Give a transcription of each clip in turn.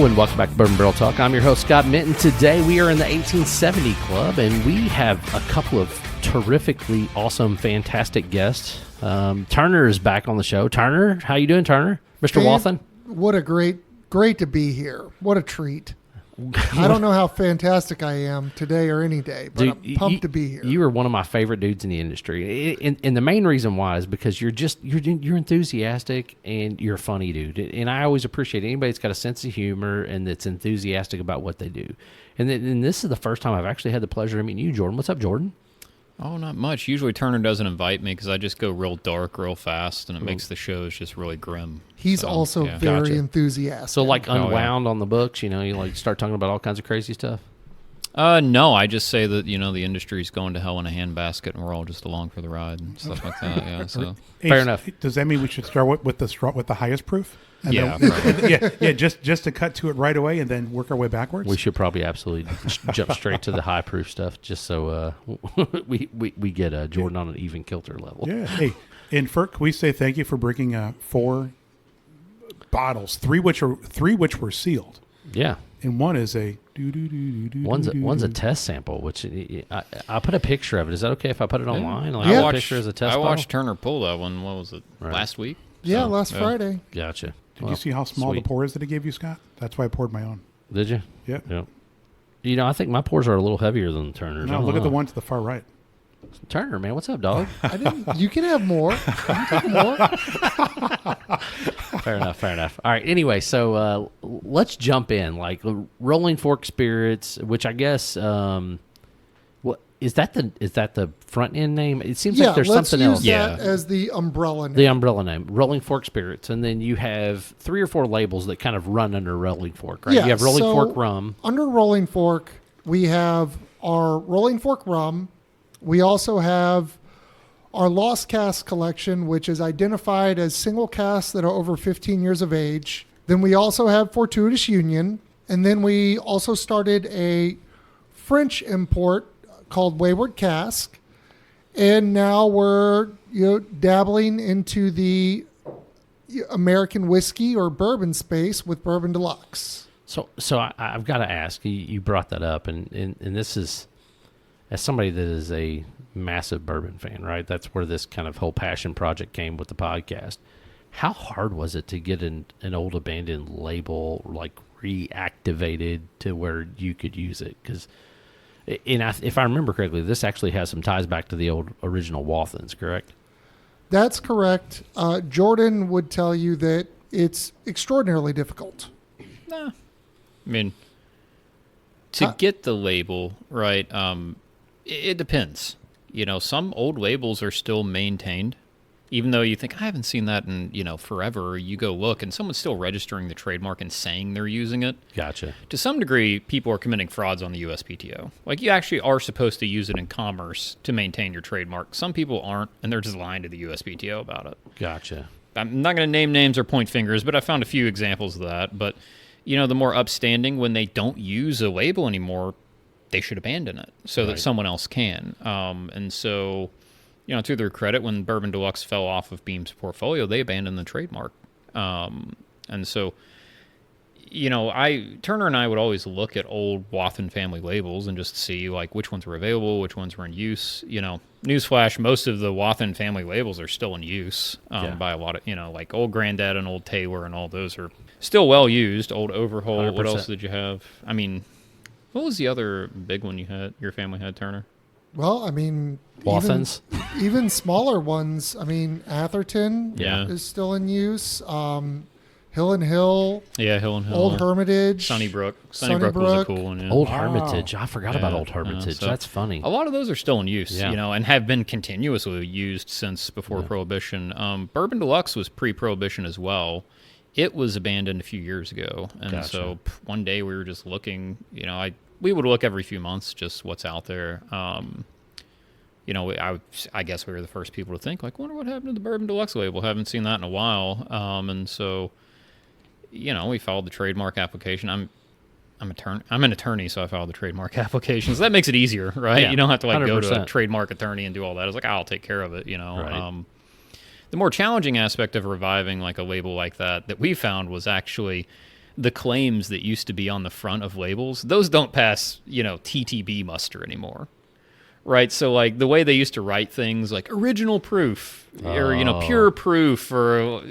Hello and welcome back to Bourbon Barrel Talk. I'm your host, Scott Minton. Today we are in the 1870 Club, and we have a couple of terrifically awesome, fantastic guests. Turner is back on the show. Turner, how you doing, Turner? Mr. Wathen? What a great to be here. What a treat. I don't know how fantastic I am today or any day, but dude, I'm pumped to be here. You are one of my favorite dudes in the industry, and the main reason why is because you're enthusiastic and you're a funny dude. And I always appreciate anybody that's got a sense of humor and that's enthusiastic about what they do. And this is the first time I've actually had the pleasure of meeting you, Jordan. What's up, Jordan? Oh, not much. Usually Turner doesn't invite me because I just go real dark real fast, and it makes the shows just really grim. He's also very enthusiastic. So, like, unwound on the books, you like start talking about all kinds of crazy stuff? No, I just say that, the industry's going to hell in a handbasket, and we're all just along for the ride and stuff like that. Yeah, so fair enough. Does that mean we should start with the highest proof? And yeah, right. Just to cut to it right away and then work our way backwards. We should probably absolutely jump straight to the high proof stuff, just so we get Jordan on an even kilter level. Yeah. Hey, and Ferk, we say thank you for bringing 4 bottles, three which were sealed. Yeah. And one is one's a test sample, which I put a picture of it. Is that okay if I put it online? I watched, picture as a test. I watched Turner pull that one. What was it? Right. Last week? Yeah, last Friday. Gotcha. Did you see how small the pour is that he gave you, Scott? That's why I poured my own. Did you? Yeah. Yep. I think my pours are a little heavier than Turner's. No, look at the one to the far right. Turner, man, what's up, dog? You can have more. Fair enough. All right. Anyway, so let's jump in. Like Rolling Fork Spirits, which I guess what is that the front end name? It seems like there's something else. That as the umbrella name. The umbrella name, Rolling Fork Spirits, and then you have 3 or 4 labels that kind of run under Rolling Fork, right? Yeah, you have Rolling Fork Rum. Under Rolling Fork, we have our Rolling Fork Rum. We also have our Lost Cask collection, which is identified as single casks that are over 15 years of age. Then we also have Fortuitous Union. And then we also started a French import called Wayward Cask. And now we're dabbling into the American whiskey or bourbon space with Bourbon De Luxe. So I've got to ask, you brought that up, and this is, as somebody that is a massive bourbon fan, right? That's where this kind of whole passion project came with the podcast. How hard was it to get an old abandoned label like reactivated to where you could use it? Because, if I remember correctly, this actually has some ties back to the old original Wathens, correct? That's correct. Jordan would tell you that it's extraordinarily difficult. Nah. I mean, to get the label, right, it depends. Some old labels are still maintained, even though you think, I haven't seen that in, forever. You go look, and someone's still registering the trademark and saying they're using it. Gotcha. To some degree, people are committing frauds on the USPTO. Like, you actually are supposed to use it in commerce to maintain your trademark. Some people aren't, and they're just lying to the USPTO about it. Gotcha. I'm not going to name names or point fingers, but I found a few examples of that. But, the more upstanding, when they don't use a label anymore, they should abandon it so that someone else can. And so, to their credit, when Bourbon De Luxe fell off of Beam's portfolio, they abandoned the trademark. And so, Turner and I would always look at old Wathen family labels and just see like which ones were available, which ones were in use. Newsflash, most of the Wathen family labels are still in use by a lot of, like Old Granddad and Old Taylor and all those are still well used. Old Overhaul. 100%. What else did you have? I mean, what was the other big one your family had, Turner? Well, I mean, Wathens. Even smaller ones. I mean, Atherton is still in use. Hill and Hill. Yeah, Hill and Hill. Old Hermitage. Sunnybrook. Sunnybrook was a cool one. Yeah. Old Hermitage. I forgot about Old Hermitage. So that's funny. A lot of those are still in use, and have been continuously used since before Prohibition. Bourbon De Luxe was pre-Prohibition as well. It was abandoned a few years ago, and so one day we were just looking. We would look every few months, just what's out there. I guess we were the first people to think, like, wonder what happened to the Bourbon De Luxe label. Haven't seen that in a while, and so we filed the trademark application. I'm an attorney, so I filed the trademark application. So that makes it easier, right? Yeah, you don't have to 100%. go to a trademark attorney and do all that. I was like, I'll take care of it. Right. The more challenging aspect of reviving like a label like that we found was actually the claims that used to be on the front of labels, those don't pass, TTB muster anymore. Right, so like the way they used to write things like original proof or pure proof, or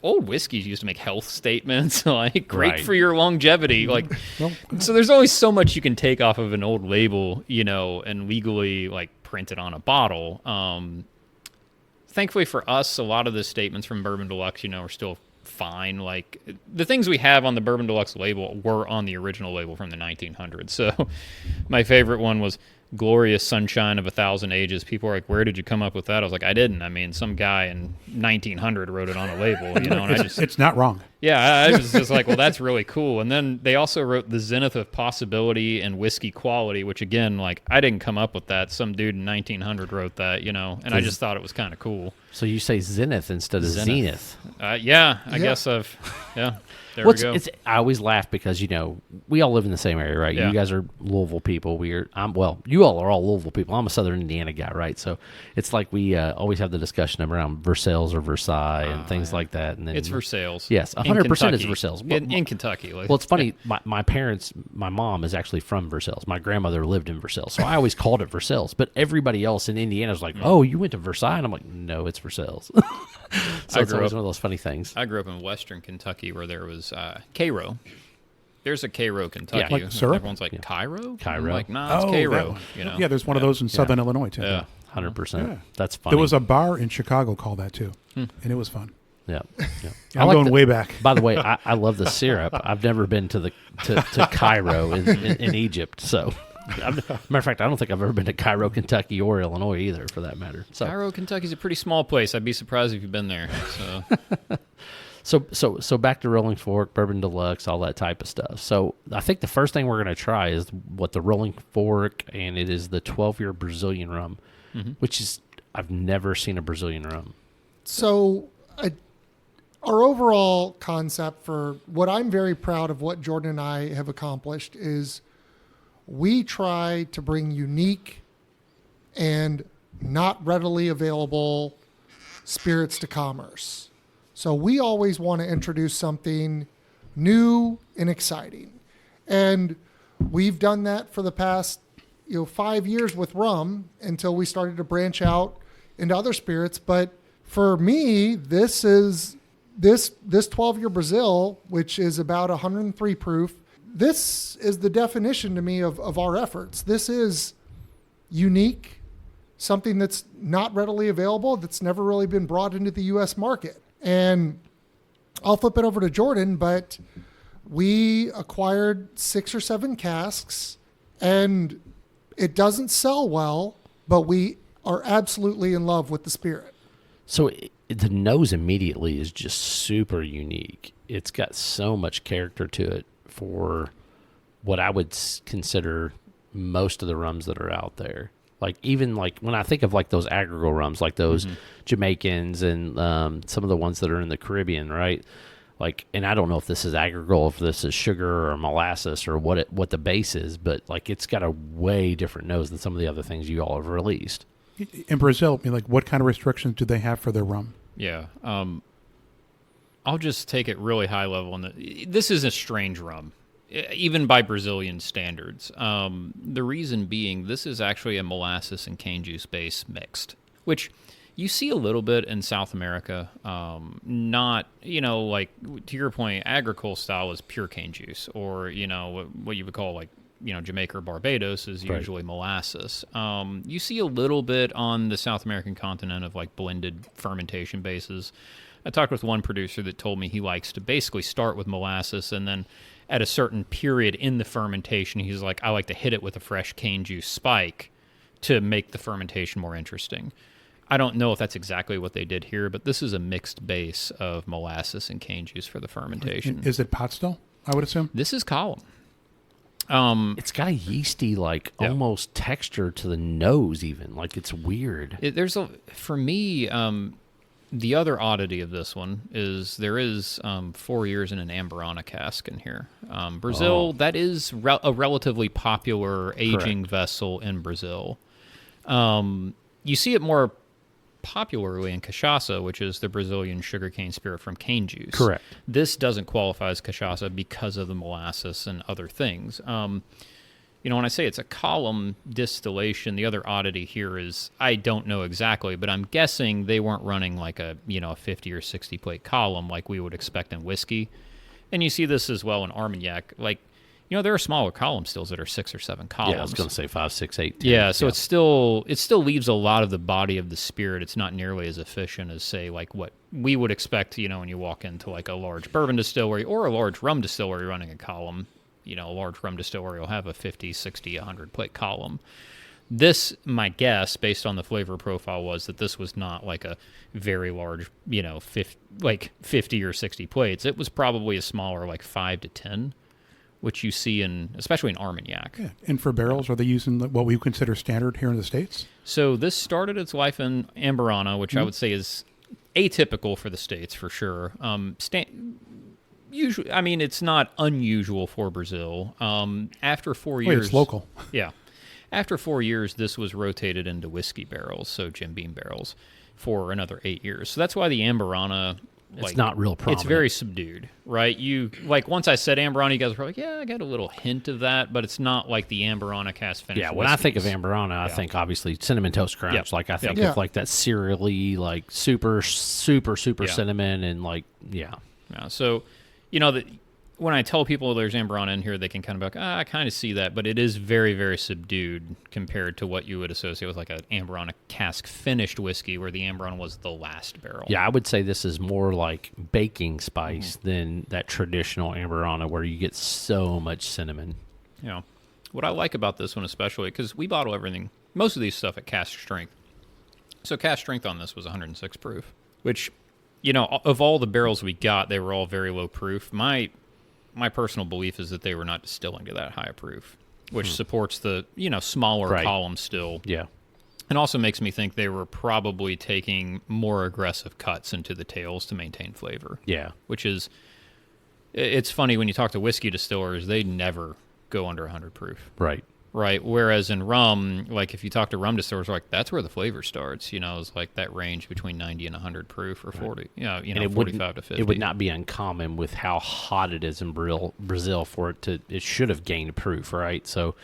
old whiskeys used to make health statements like great for your longevity. Like, so there's always so much you can take off of an old label, and legally like print it on a bottle. Thankfully for us, a lot of the statements from Bourbon De Luxe, are still fine. Like the things we have on the Bourbon De Luxe label were on the original label from the 1900s. So my favorite one was glorious sunshine of 1,000 ages. People are like, where did you come up with that? I was like, I didn't. I mean, some guy in 1900 wrote it on a label, and it's not wrong. Yeah, I was just like, well, that's really cool. And then they also wrote the zenith of possibility and whiskey quality, which again, like, I didn't come up with that. Some dude in 1900 wrote that, and I just thought it was kind of cool. So you say zenith instead of zenith. Yeah, I guess there we go. I always laugh because, we all live in the same area, right? Yeah. You guys are Louisville people. You all are all Louisville people. I'm a Southern Indiana guy, right? So it's like we always have the discussion around Versailles or Versailles and things like that. And then it's Versailles. Yes, 100% is Versailles. In Kentucky. Well, it's funny. My parents, my mom is actually from Versailles. My grandmother lived in Versailles. So I always called it Versailles. But everybody else in Indiana is like, oh, you went to Versailles? And I'm like, no, it's Versailles. So it's always one of those funny things. I grew up in Western Kentucky where there was Cairo. There's a Cairo, Kentucky. Like syrup? Everyone's like, Cairo? Cairo. I'm like, nah, it's Cairo. Yeah, there's one of those in Southern Illinois, too. Yeah. 100%. Yeah. That's funny. There was a bar in Chicago called that, too. And it was fun. Yeah. I'm going way back. By the way, I love the syrup. I've never been to Cairo in Egypt, so... Matter of fact, I don't think I've ever been to Cairo, Kentucky, or Illinois either, for that matter. So, Cairo, Kentucky's a pretty small place. I'd be surprised if you've been there. So back to Rolling Fork, Bourbon De Luxe, all that type of stuff. So I think the first thing we're going to try is the Rolling Fork, and it is the 12-year Brazilian rum, which is I've never seen a Brazilian rum. So our overall concept for what I'm very proud of what Jordan and I have accomplished is we try to bring unique and not readily available spirits to commerce. So we always want to introduce something new and exciting. And we've done that for the past 5 years with rum until we started to branch out into other spirits. But for me, this 12-year Brazil, which is about 103 proof, this is the definition to me of our efforts. This is unique, something that's not readily available, that's never really been brought into the U.S. market. And I'll flip it over to Jordan, but we acquired 6 or 7 casks, and it doesn't sell well, but we are absolutely in love with the spirit. So the nose immediately is just super unique. It's got so much character to it for what I would consider most of the rums that are out there. Like even like when I think of like those agricole rums, like those Jamaicans and some of the ones that are in the Caribbean, right? Like, and I don't know if this is agricole, if this is sugar or molasses or what the base is, but like it's got a way different nose than some of the other things you all have released. In Brazil, I mean, like what kind of restrictions do they have for their rum? Yeah. I'll just take it really high level. This is a strange rum, even by Brazilian standards. The reason being, this is actually a molasses and cane juice base mixed, which you see a little bit in South America. Not, like to your point, agricole style is pure cane juice, or, what you would call like, Jamaica or Barbados is usually molasses. You see a little bit on the South American continent of like blended fermentation bases. I talked with one producer that told me he likes to basically start with molasses, and then at a certain period in the fermentation, he's like, I like to hit it with a fresh cane juice spike to make the fermentation more interesting. I don't know if that's exactly what they did here, but this is a mixed base of molasses and cane juice for the fermentation. Is it pot still, I would assume? This is column. It's got a yeasty, almost texture to the nose, even. Like, it's weird. For me, the other oddity of this one is there is 4 years in an Amberana cask in here. Brazil, that is a relatively popular aging vessel in Brazil. You see it more popularly in cachaça, which is the Brazilian sugarcane spirit from cane juice. Correct. This doesn't qualify as cachaça because of the molasses and other things. When I say it's a column distillation, the other oddity here is I don't know exactly, but I'm guessing they weren't running like a 50 or 60 plate column like we would expect in whiskey. And you see this as well in Armagnac. Like, there are smaller column stills that are 6 or 7 columns. Yeah, I was going to say 5, 6, 8, 10. Yeah, so it still leaves a lot of the body of the spirit. It's not nearly as efficient as, say, like what we would expect, when you walk into like a large bourbon distillery or a large rum distillery running a column. A large rum distillery will have a 50, 60, 100 plate column. This, my guess, based on the flavor profile, was that this was not like a very large, 50 or 60 plates. It was probably a smaller, like 5 to 10, which you see especially in Armagnac. Yeah. And for barrels, are they using what we consider standard here in the States? So this started its life in Amburana, which I would say is atypical for the States for sure. Usually, it's not unusual for Brazil. After 4 years, it's local. Yeah, after 4 years, this was rotated into whiskey barrels, so Jim Beam barrels, for another 8 years. So that's why the Amburana, it's not real prominent. It's very subdued, right? You once I said Amburana, you guys were like, yeah, I got a little hint of that, but it's not like the Amburana cask finish. Yeah, when I think of Amburana, I think obviously cinnamon toast crunch. Yep. Like I think Yep. of like that cereally, like super cinnamon and like Yeah, so. When I tell people there's Amburana in here, they can kind of be like, I kind of see that, but it is very, very subdued compared to what you would associate with like an Amburana cask finished whiskey, where the Amburana was the last barrel. Yeah, I would say this is more like baking spice than that traditional Amburana where you get so much cinnamon. What I like about this one especially, because we bottle everything, most of these stuff at cask strength. So cask strength on this was 106 proof, which, of all the barrels we got, they were all very low proof. My personal belief is that they were not distilling to that high a proof, which supports the, smaller column still. Yeah. And also makes me think they were probably taking more aggressive cuts into the tails to maintain flavor. Yeah. Which is, it's funny when you talk to whiskey distillers, they never go under 100 proof. Right. Right. Whereas in rum, like if you talk to rum distillers, like that's where the flavor starts. It's like that range between 90 and 100 proof or 40. And it 45 to 50. It would not be uncommon with how hot it is in Brazil for it should have gained proof, right? So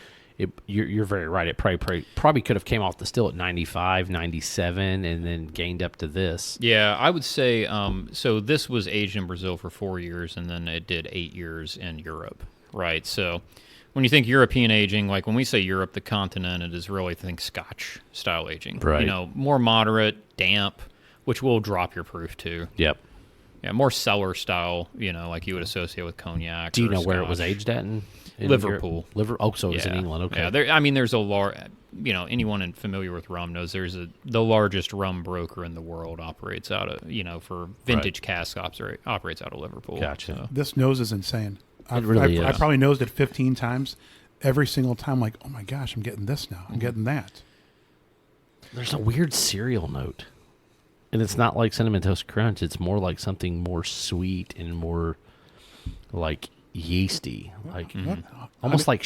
you're very right. It probably could have came off the still at 95, 97, and then gained up to this. Yeah, I would say. So this was aged in Brazil for 4 years, and then it did 8 years in Europe. Right. So. When you think European aging, like when we say Europe, the continent, it is really think Scotch style aging. Right. More moderate, damp, which will drop your proof too. Yep. Yeah, more cellar style, like you would associate with cognac. Do you know where it Scotch. was aged at in Liverpool. So it was in England. Okay. Yeah, there's a large, anyone familiar with rum knows the largest rum broker in the world operates out of, for vintage cask operates out of Liverpool. Gotcha. So. This nose is insane. It really is. I probably nosed it 15 times. Every single time, like, oh my gosh, I'm getting this now. I'm getting that. There's a weird cereal note. And it's not like Cinnamon Toast Crunch. It's more like something more sweet and more like yeasty. Like almost like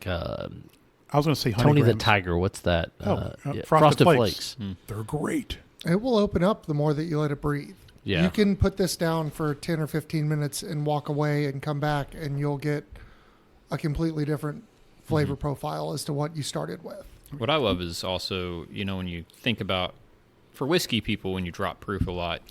I was going to say Honey Tony Grahams. the Tiger. What's that? Frosted Flakes. Flakes. They're great. It will open up the more that you let it breathe. Yeah. You can put this down for 10 or 15 minutes and walk away and come back, and you'll get a completely different flavor profile as to what you started with. What I love is also, when you think about, for whiskey people, when you drop proof a lot,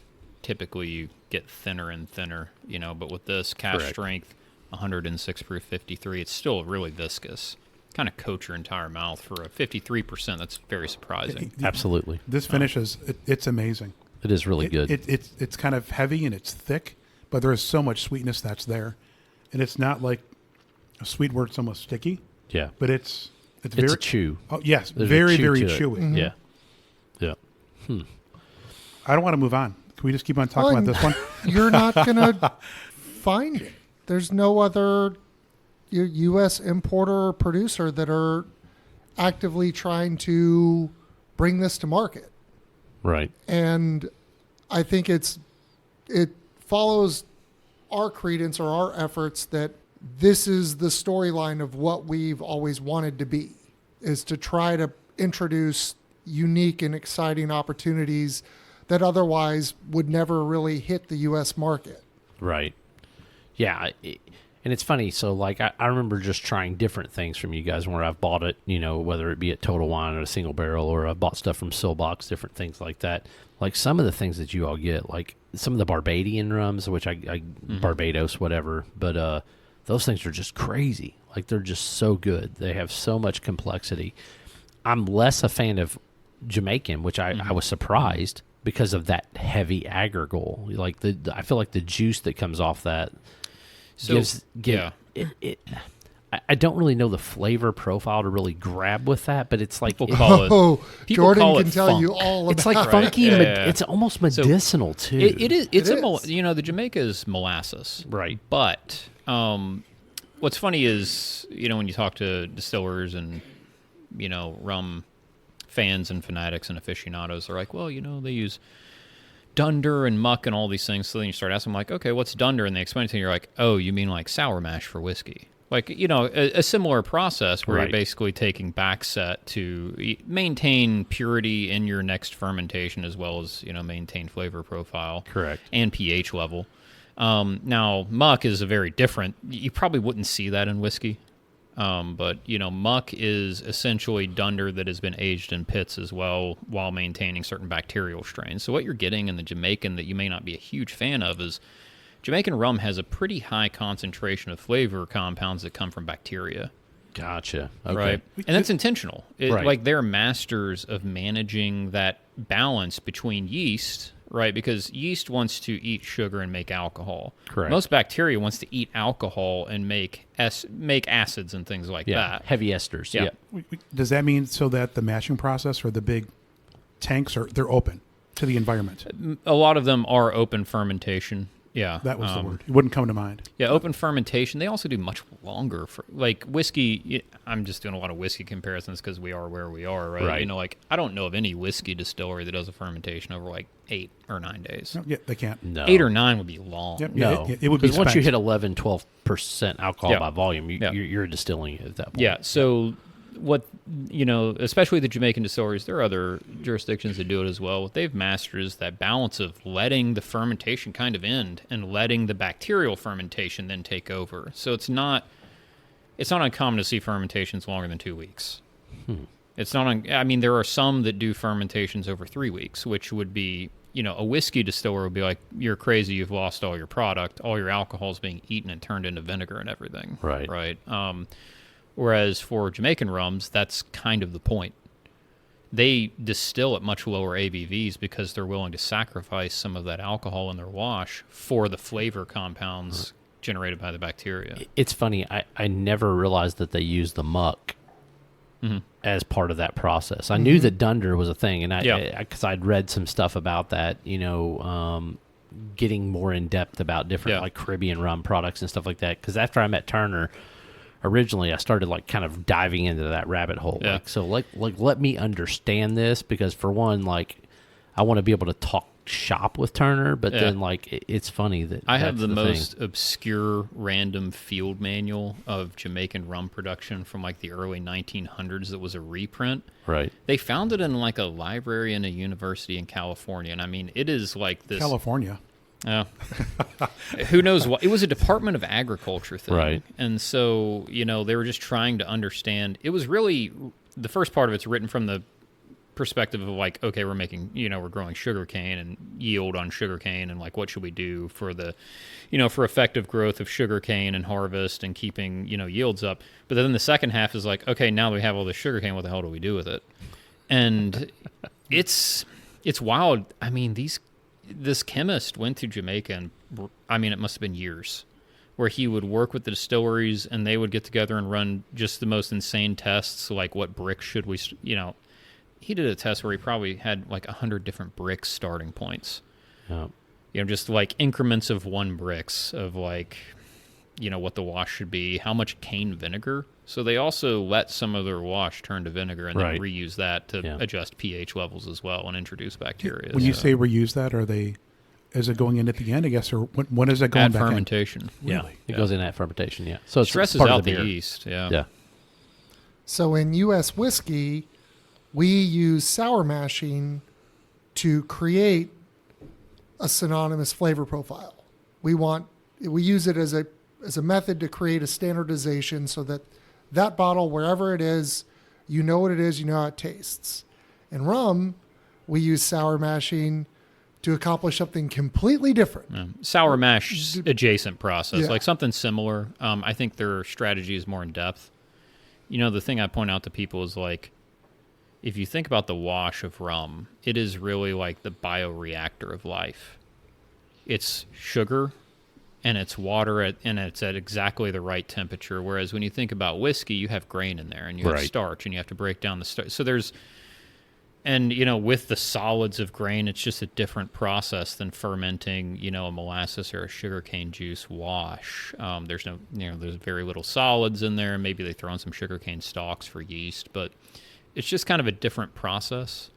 typically you get thinner and thinner, but with this cask strength, 106 proof 53, it's still really viscous. Kind of coat your entire mouth for a 53%. That's very surprising. Absolutely. This finish it's amazing. It is really good. It's kind of heavy and it's thick, but there is so much sweetness that's there. And it's not like a sweet word, it's almost sticky. Yeah. But it's a chew. Oh, yes. There's very, a chew very to it. chewy. Yeah. Yeah. I don't want to move on. Can we just keep on talking about this one? You're not going to find it. There's no other U.S. importer or producer that are actively trying to bring this to market. Right. And I think it follows our credence or our efforts that this is the storyline of what we've always wanted to be, is to try to introduce unique and exciting opportunities that otherwise would never really hit the U.S. market. Right. Yeah. And it's funny. So, like, I remember just trying different things from you guys where I've bought it, whether it be at Total Wine or a Single Barrel, or I've bought stuff from Silbox, different things like that. Like, some of the things that you all get, like some of the Barbadian rums, which I Barbados, whatever, but those things are just crazy. Like, they're just so good. They have so much complexity. I'm less a fan of Jamaican, which I was surprised because of that heavy agricole. Like, I feel like the juice that comes off that I don't really know the flavor profile to really grab with that, but it's like people call Jordan can it tell funk. you all about it's like it. funky. Yeah. It's almost medicinal too. It is. It's It a is. the Jamaica is molasses, Right. But what's funny is when you talk to distillers and rum fans and fanatics and aficionados, they're like, well, they use dunder and muck and all these things. So then you start asking them, like, okay, what's dunder? And they explain it to you. You're like, oh, you mean like sour mash for whiskey? Like, a similar process where Right. you're basically taking backset to maintain purity in your next fermentation, as well as maintain flavor profile, Correct. and pH level. Now, muck is a very different. You probably wouldn't see that in whiskey. But muck is essentially dunder that has been aged in pits as well, while maintaining certain bacterial strains. So what you're getting in the Jamaican that you may not be a huge fan of is Jamaican rum has a pretty high concentration of flavor compounds that come from bacteria. Gotcha. Okay. Right. And that's intentional. Right. Like, they're masters of managing that balance between yeast, right? Because yeast wants to eat sugar and make alcohol. Correct. Most bacteria wants to eat alcohol and make acids and things like Yeah. that. Heavy esters. Yeah. Yeah. Does that mean so that the mashing process or the big tanks they're open to the environment? A lot of them are open fermentation. Yeah. That was the word. It wouldn't come to mind. Yeah, open fermentation. They also do much longer for, like, whiskey. I'm just doing a lot of whiskey comparisons because we are where we are, right? Right. Like, I don't know of any whiskey distillery that does a fermentation over like 8 or 9 days. No, yeah, they can't. No. 8 or 9 would be long. Yep. No. Yeah, it would be Because once you spent. hit 11, 12% alcohol Yeah. by volume, Yeah. you're distilling it at that point. Yeah. So what, especially the Jamaican distilleries, there are other jurisdictions that do it as well. What they've mastered is that balance of letting the fermentation kind of end and letting the bacterial fermentation then take over. So it's not uncommon to see fermentations longer than 2 weeks. It's not. There are some that do fermentations over 3 weeks, which would be, a whiskey distiller would be like, you're crazy, you've lost all your product, all your alcohol is being eaten and turned into vinegar and everything. Right. Right. Whereas for Jamaican rums, that's kind of the point. They distill at much lower ABVs because they're willing to sacrifice some of that alcohol in their wash for the flavor compounds generated by the bacteria. It's funny. I never realized that they used the muck as part of that process. I knew that dunder was a thing, and because I'd read some stuff about that, getting more in depth about different like Caribbean rum products and stuff like that. Because after I met Turner, originally I started like kind of diving into that rabbit hole. Yeah. Like let me understand this, because for one, like, I want to be able to talk shop with Turner, but then like it's funny that I have the thing. most obscure random field manual of Jamaican rum production from like the early 1900s that was a reprint. Right. They found it in like a library in a university in California, and it is like this. California. Who knows what? It was a Department of Agriculture thing. Right. And so, they were just trying to understand. It was really, the first part of it's written from the perspective of like, okay, we're making, we're growing sugarcane and yield on sugarcane, and like, what should we do for the, for effective growth of sugarcane and harvest and keeping, yields up. But then the second half is like, okay, now we have all this sugarcane, what the hell do we do with it? And it's wild. This chemist went to Jamaica, and it must have been years, where he would work with the distilleries and they would get together and run just the most insane tests, like what bricks should we, he did a test where he probably had like 100 different bricks starting points. Yeah. Just like increments of 1 bricks of like, what the wash should be, how much cane vinegar. So they also let some of their wash turn to vinegar and then reuse that to adjust pH levels as well and introduce bacteria. When you say reuse that, is it going in at the end, I guess, or when is it going At back fermentation. in? Yeah. Really? It goes in at fermentation. Yeah. So it Stresses part out of the the beer. yeast. Yeah. So in U.S. whiskey, we use sour mashing to create a synonymous flavor profile. We use it as a method to create a standardization so that bottle, wherever it is, you know what it is, you know how it tastes. In rum, we use sour mashing to accomplish something completely different. Yeah. Sour mash adjacent process, Yeah. like something similar. I think their strategy is more in depth. The thing I point out to people is like, if you think about the wash of rum, it is really like the bioreactor of life. It's sugar and it's water and it's at exactly the right temperature. Whereas when you think about whiskey, you have grain in there and you have starch and you have to break down the starch. So with the solids of grain, it's just a different process than fermenting, a molasses or a sugarcane juice wash. There's very little solids in there. Maybe they throw in some sugarcane stalks for yeast, but it's just kind of a different process.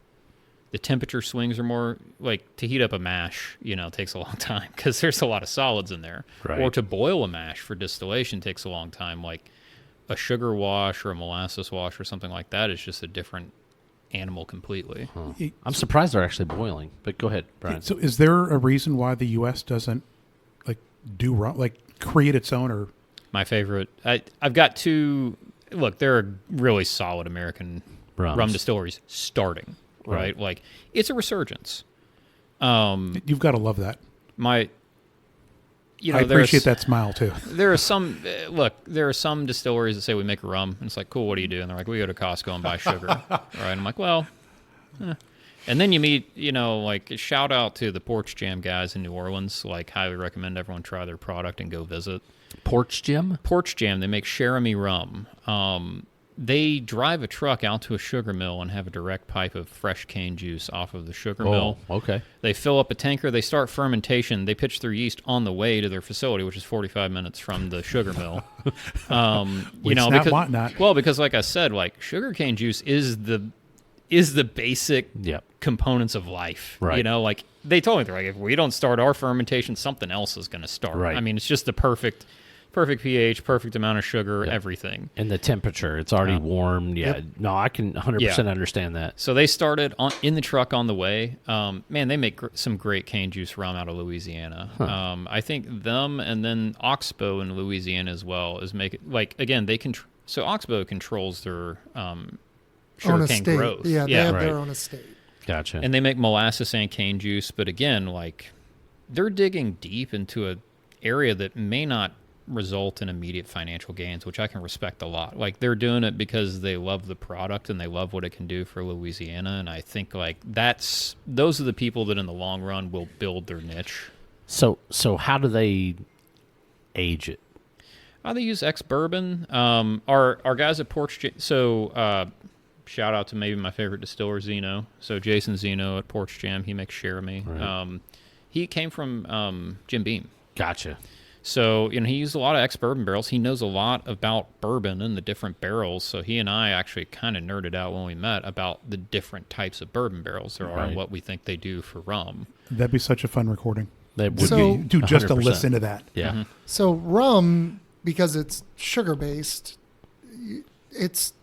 The temperature swings are more like to heat up a mash, takes a long time because there's a lot of solids in there. Right. Or to boil a mash for distillation takes a long time. Like a sugar wash or a molasses wash or something like that is just a different animal completely. Huh. I'm surprised they're actually boiling, but go ahead, Brian. So is there a reason why the U.S. doesn't do rum, create its own? Or my favorite, I've got two. Look, there are really solid American rum distilleries starting, right? Like it's a resurgence. You've got to love that. I appreciate that smile too. There are some distilleries that say we make a rum, and it's like, cool, what do you do? And they're like, we go to Costco and buy sugar. Right? I'm like, well, And then you meet, shout out to the Porch Jam guys in New Orleans. Highly recommend everyone try their product and go visit. Porch Jam? Porch Jam, they make Cherami rum. They drive a truck out to a sugar mill and have a direct pipe of fresh cane juice off of the sugar mill. Okay. They fill up a tanker. They start fermentation. They pitch their yeast on the way to their facility, which is 45 minutes from the sugar mill. Because like I said, sugarcane juice is the basic components of life. Right. They told me, they're like, if we don't start our fermentation, something else is going to start. Right. I mean, it's just the perfect pH, perfect amount of sugar, everything. And the temperature, it's already warm. Yeah. Yep. No, I can 100% understand that. So they started in the truck on the way. Man, they make some great cane juice rum out of Louisiana. Huh. I think them and then Oxbow in Louisiana as well is making, again, so Oxbow controls their sugarcane growth. Yeah, they have their own estate. Gotcha. And they make molasses and cane juice, but again, they're digging deep into an area that may not result in immediate financial gains, which I can respect a lot. They're doing it because they love the product and they love what it can do for Louisiana, and I think those are the people that in the long run will build their niche. So how do they age it? They use ex-bourbon. Our guys at Porch Jam, shout out to maybe my favorite distiller, Zeno. So Jason Zeno at Porch Jam, he makes Cherami. Right. He came from Jim Beam. Gotcha. So, he used a lot of ex-bourbon barrels. He knows a lot about bourbon and the different barrels. So he and I actually kind of nerded out when we met about the different types of bourbon barrels there are and what we think they do for rum. That'd be such a fun recording. That would be just to 100%. listen to that. Yeah. Mm-hmm. So rum, because it's sugar-based, it's,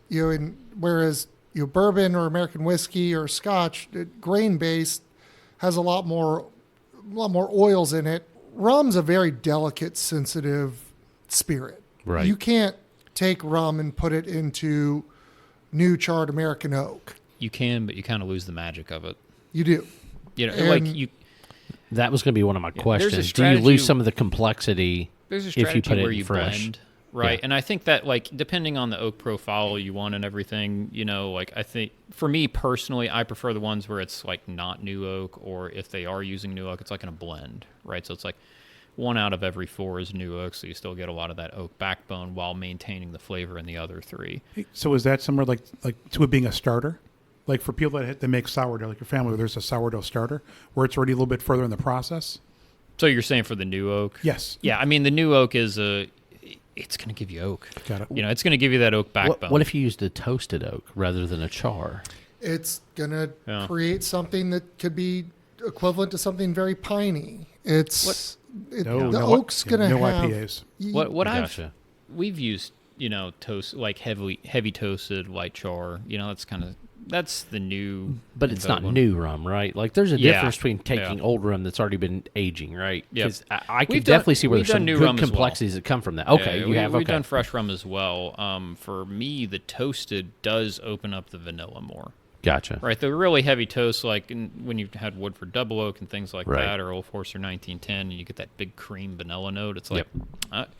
whereas bourbon or American whiskey or Scotch, grain-based, has a lot more oils in it. Rum's a very delicate, sensitive spirit. Right. You can't take rum and put it into new charred American oak. You can, but you kind of lose the magic of it. You do. That was going to be one of my questions. Do you strategy- lose some of the complexity There's a if you strategy put it where in you fresh? blend, right? Yeah. And I think that, depending on the oak profile you want and everything, I think for me personally, I prefer the ones where it's not new oak, or if they are using new oak, it's in a blend, right? So it's 1 out of every 4 is new oak, so you still get a lot of that oak backbone while maintaining the flavor in the other 3. So is that somewhere to it being a starter? For people that make sourdough, like your family, where there's a sourdough starter, where it's already a little bit further in the process? So you're saying for the new oak? Yes. Yeah, I mean, the new oak is it's going to give you oak. Got it. It's going to give you that oak backbone. What if you used a toasted oak rather than a char? It's going to create something that could be equivalent to something very piney. The oak's going to no have... IPAs. We've used, toast, heavy toasted light char, that's kind of that's the new. But it's not one. new rum, right? Like there's a Yeah. difference between taking old rum that's already been aging, right? Yep. 'Cause I can We've done- definitely see where we've there's some done new good rum as well. complexities that come from that. Okay, Yeah, you have We've okay. done fresh rum as well. For me, the toasted does open up the vanilla more. Gotcha. Right, the really heavy toast, like when you've had Woodford Double Oak and things like Right. that, or Old Forester 1910, and you get that big cream vanilla note. It's like, Yep.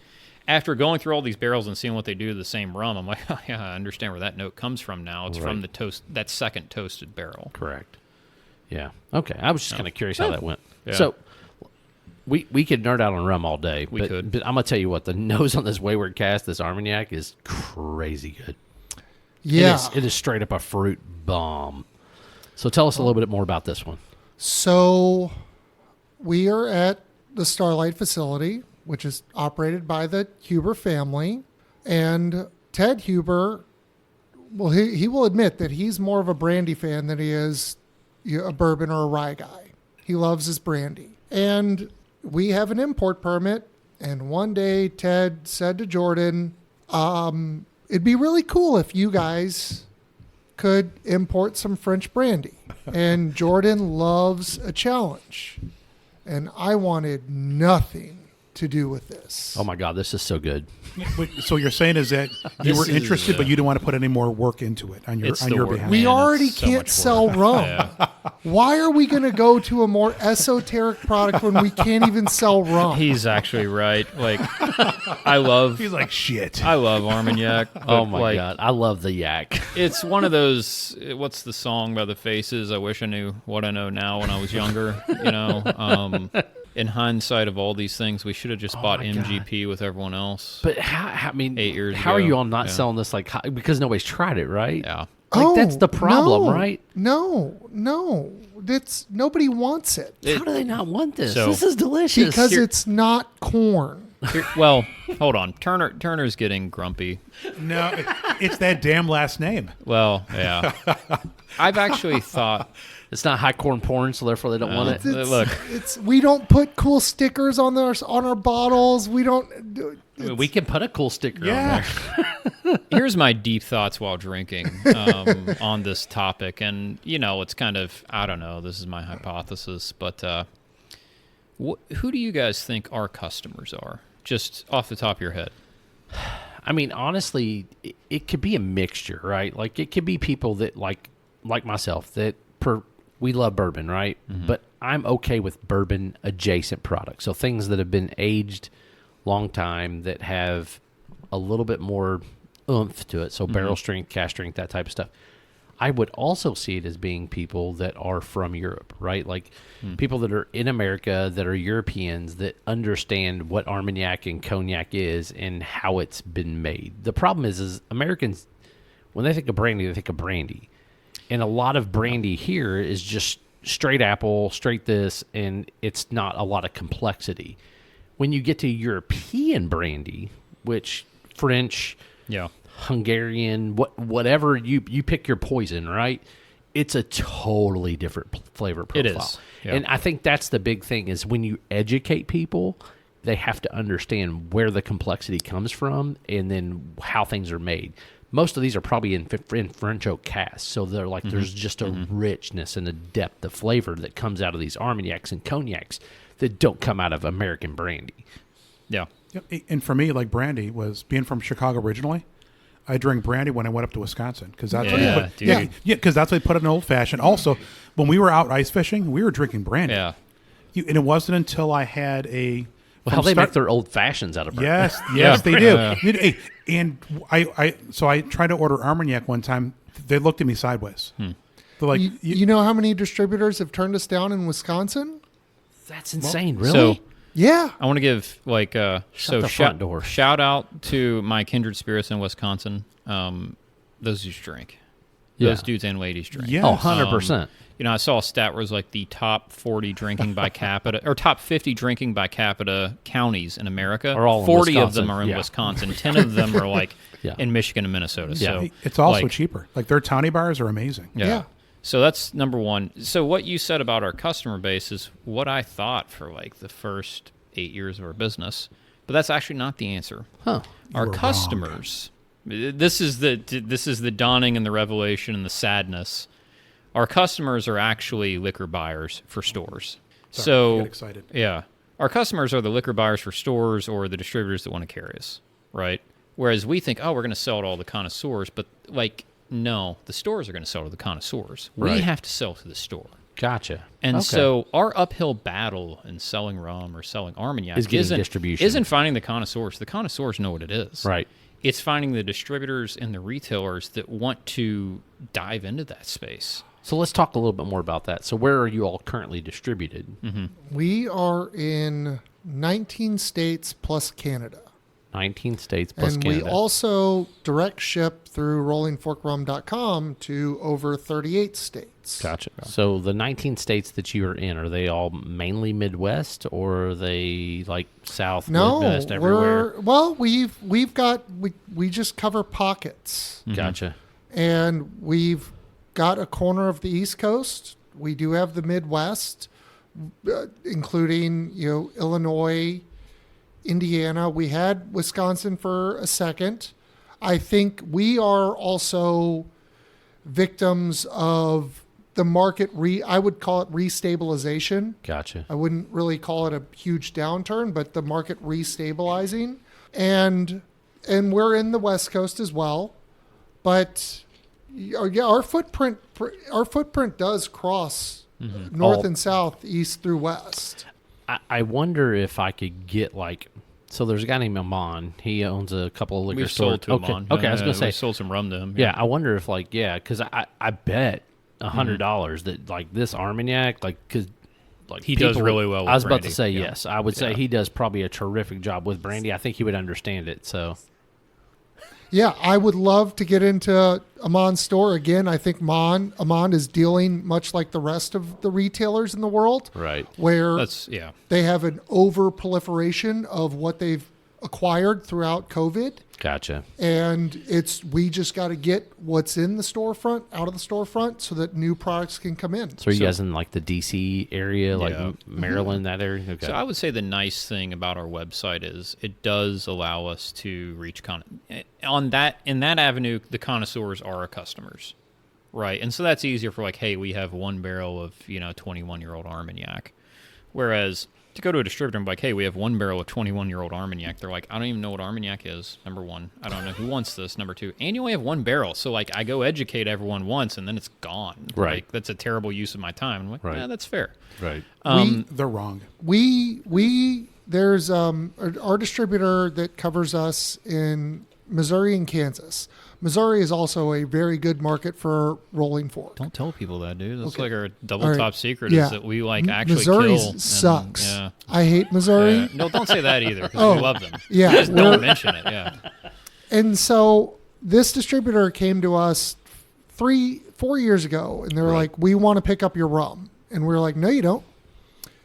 after going through all these barrels and seeing what they do to the same rum, I'm like, oh, yeah, I understand where that note comes from now. It's from Right. the toast, that second toasted barrel. Correct. Yeah. Okay. I was just kind of curious how that went. Yeah. So we could nerd out on rum all day. We could. But I'm gonna tell you what, the nose on this Wayward cask, this Armagnac, is crazy good. Yeah. It is straight up a fruit bomb. So tell us a little bit more about this one. So we are at the Starlight facility, which is operated by the Huber family. And Ted Huber, well, he will admit that he's more of a brandy fan than he is a bourbon or a rye guy. He loves his brandy. And we have an import permit. And one day Ted said to Jordan, it'd be really cool if you guys could import some French brandy. And Jordan loves a challenge. And I wanted nothing to do with this. Oh my God, this is so good. Wait, so you're saying is that you This were is, interested, but you didn't want to put any more work into it on It's your the work. behalf? We Man, already it's so can't much sell work. rum. Yeah. Why are we going to go to a more esoteric product when we can't even sell rum? He's actually right. Like, I love He's like, shit. Armagnac. But Oh my like, God, I love the yak. It's one of those. What's the song by the Faces? I wish I knew what I know now when I was younger. In hindsight of all these things, we should have just bought my MGP with everyone else. But I mean, 8 years how are ago. you all not Yeah. selling this like because nobody's tried it, right? Yeah. Like that's the problem, no, right? No. It's nobody wants it How do they not want this? So- This is delicious. because Here- it's not corn. Well, hold on. Turner's getting grumpy. No, it's that damn last name. Well, yeah. I've actually thought. It's not high corn porn, so therefore they don't want it. Look, We don't put cool stickers on our bottles. We don't. do- I mean, we can put a cool sticker on Yeah. there. here's my deep thoughts while drinking on this topic, and it's kind of, I don't know. This is my hypothesis, but who do you guys think our customers are? Just off the top of your head. I mean, honestly, it could be a mixture, right? Like it could be people that like myself that we love bourbon, right? Mm-hmm. But I'm okay with bourbon adjacent products. So things that have been aged long time that have a little bit more oomph to it. So Mm-hmm. barrel strength, cask strength, that type of stuff. I would also see it as being people that are from Europe, right? Like people that are in America that are Europeans that understand what Armagnac and Cognac is and how it's been made. The problem is Americans, when they think of brandy, they think of brandy. And a lot of brandy here is just straight apple, straight this, and it's not a lot of complexity. When you get to European brandy, which French, Yeah. Hungarian, whatever you pick your poison, right? It's a totally different flavor profile. It is, yeah. And I think that's the big thing is when you educate people, they have to understand where the complexity comes from and then how things are made. Most of these are probably in French oak casks, so they're like there's just a richness and a depth of flavor that comes out of these Armagnacs and Cognacs that don't come out of American brandy. Yeah. Yep. And for me, like brandy was being from Chicago originally. I drank brandy when I went up to Wisconsin because that's what Yeah, they put. dude. Because that's what they put in an old fashioned. Also, when we were out ice fishing, we were drinking brandy. Yeah. And it wasn't until I had a. Well, how from they start- make their old fashions out of bourbon. Yes, Yeah. they do. Yeah. Hey, and so I tried to order Armagnac one time. They looked at me sideways. They're like, You know how many distributors have turned us down in Wisconsin? That's insane, really? So Yeah. I want to give the front door. shout out to my kindred spirits in Wisconsin. Those dudes drink. Yeah. Those dudes and ladies drink. Yes. Oh, 100%. I saw a stat where it was like the top 40 drinking by capita, or top 50 drinking by capita counties in America. Are all in 40 of Wisconsin. them are in Yeah. Wisconsin. 10 of them are like Yeah. in Michigan and Minnesota. Yeah. So it's also like, cheaper. Like their tawny bars are amazing. Yeah. So that's number one. So what you said about our customer base is what I thought for like the first 8 years of our business, but that's actually not the answer. Huh. Our were customers This is the dawning and the revelation and the sadness. Our customers are actually liquor buyers for stores. Sorry, I So get excited. yeah, our customers are the liquor buyers for stores or the distributors that want to carry us, right? Whereas we think, oh, we're going to sell to all the connoisseurs, but like, no, the stores are going to sell to the connoisseurs. We Right. have to sell to the store. Gotcha. And Okay. so our uphill battle in selling rum or selling Armagnac Is getting distribution. isn't finding the connoisseurs. The connoisseurs know what it is. Right. It's finding the distributors and the retailers that want to dive into that space. So let's talk a little bit more about that. So where are you all currently distributed? We are in 19 states plus Canada. 19 states plus And Canada. we also direct ship through rollingforkrum.com to over 38 states. Gotcha. So the 19 states that you are in, are they all mainly Midwest, or are they like South, No, Midwest, everywhere? we just cover pockets. Gotcha. And we've got a corner of the East Coast. We do have the Midwest, including, Illinois, Indiana. We had Wisconsin for a second. I think we are also victims of the market I would call it restabilization. Gotcha. I wouldn't really call it a huge downturn, but the market restabilizing. And we're in the West Coast as well. But our footprint does cross north and south, east through west. I wonder if I could get so there's a guy named Amon. He owns a couple of liquor We've stores. sold to him on. Okay, I was going to say. We sold some rum to him. Yeah, I wonder if because I bet $100 that this Armagnac, because He does really well with I was about Brandy. to say Yeah. yes. I would say Yeah. he does probably a terrific job with Brandy. I think he would understand it. So Yeah, I would love to get into Amon's store again. I think Amon is dealing much like the rest of the retailers in the world, right. where Yeah. they have an over proliferation of what they've acquired throughout COVID. Gotcha. And we just got to get what's in the storefront out of the storefront so that new products can come in. So are you guys in the DC area, Yeah. Maryland, that area? Okay. So I would say the nice thing about our website is it does allow us to reach in that avenue. The connoisseurs are our customers, right? And so that's easier for hey, we have one barrel of 21-year-old Armagnac, whereas to go to a distributor and be hey, we have one barrel of 21-year-old Armagnac. They're I don't even know what Armagnac is. Number one, I don't know who wants this. Number two, and you only have one barrel, so I go educate everyone once and then it's gone. Right. That's a terrible use of my time. I'm Right. yeah, that's fair. right. They're wrong. There's our distributor that covers us in Missouri and Kansas. Missouri is also a very good market for Rolling Fork. Don't tell people that, dude. That's Okay. our double All right. top secret Yeah. is that we actually Missouri kill. sucks. Yeah. I hate Missouri. Yeah. No, don't say that either. 'Cause Oh, we love them. yeah, Just we're- don't mention it. Yeah. And so this distributor came to us 4 years ago, and they were like, "We want to pick up your rum." And we were like, "No, you don't.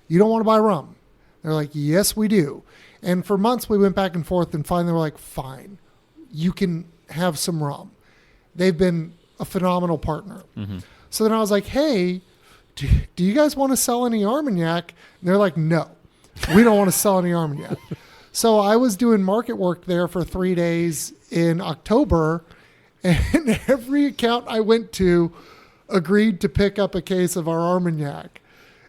You don't want to buy rum." They're like, "Yes, we do." And for months we went back and forth, and finally we're like, "Fine, you can have some rum." They've been a phenomenal partner. So then I was like, "Hey, do you guys want to sell any Armagnac?" And they're like, "No, we don't want to sell any Armagnac." So I was doing market work there for 3 days in October, and every account I went to agreed to pick up a case of our Armagnac.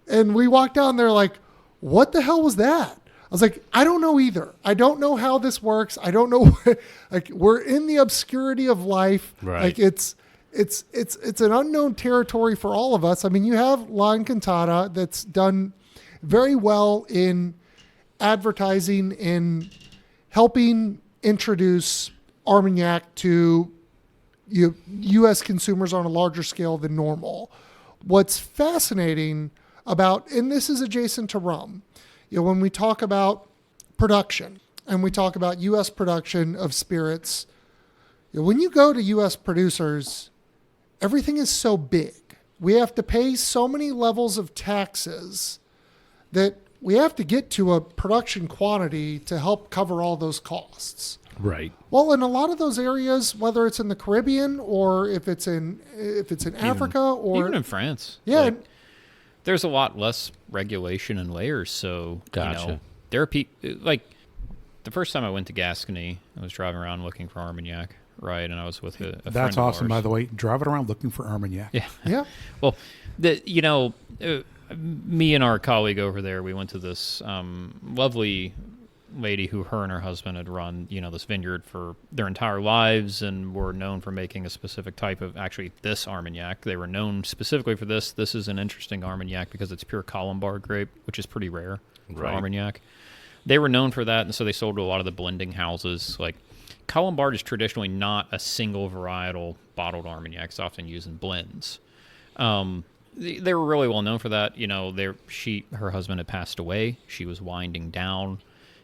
And we walked down there like, "What the hell was that?" I was like, "I don't know either. I don't know how this works. I don't know." We're in the obscurity of life. Right. It's an unknown territory for all of us. I mean, you have La Encantada that's done very well in advertising and helping introduce Armagnac to U.S. consumers on a larger scale than normal. What's fascinating about, and this is adjacent to rum, when we talk about production and we talk about U.S. production of spirits, when you go to U.S. producers, everything is so big. We have to pay so many levels of taxes that we have to get to a production quantity to help cover all those costs. Right. Well, in a lot of those areas, whether it's in the Caribbean or if it's in Africa or Even in France. yeah, There's a lot less regulation and layers. So, Gotcha. there are people the first time I went to Gascony, I was driving around looking for Armagnac. right? And I was with a That's friend of awesome, by ours. the way. Driving around looking for Armagnac. Yeah. Yeah. Well, me and our colleague over there, we went to this lovely lady who her and her husband had run, this vineyard for their entire lives and were known for making a specific type of, actually, this Armagnac. They were known specifically for this. This is an interesting Armagnac because it's pure Colombard grape, which is pretty rare for Right. Armagnac. They were known for that, and so they sold to a lot of the blending houses. Like, Colombard is traditionally not a single varietal bottled Armagnac. It's often used in blends. They were really well known for that. Her husband had passed away. She was winding down.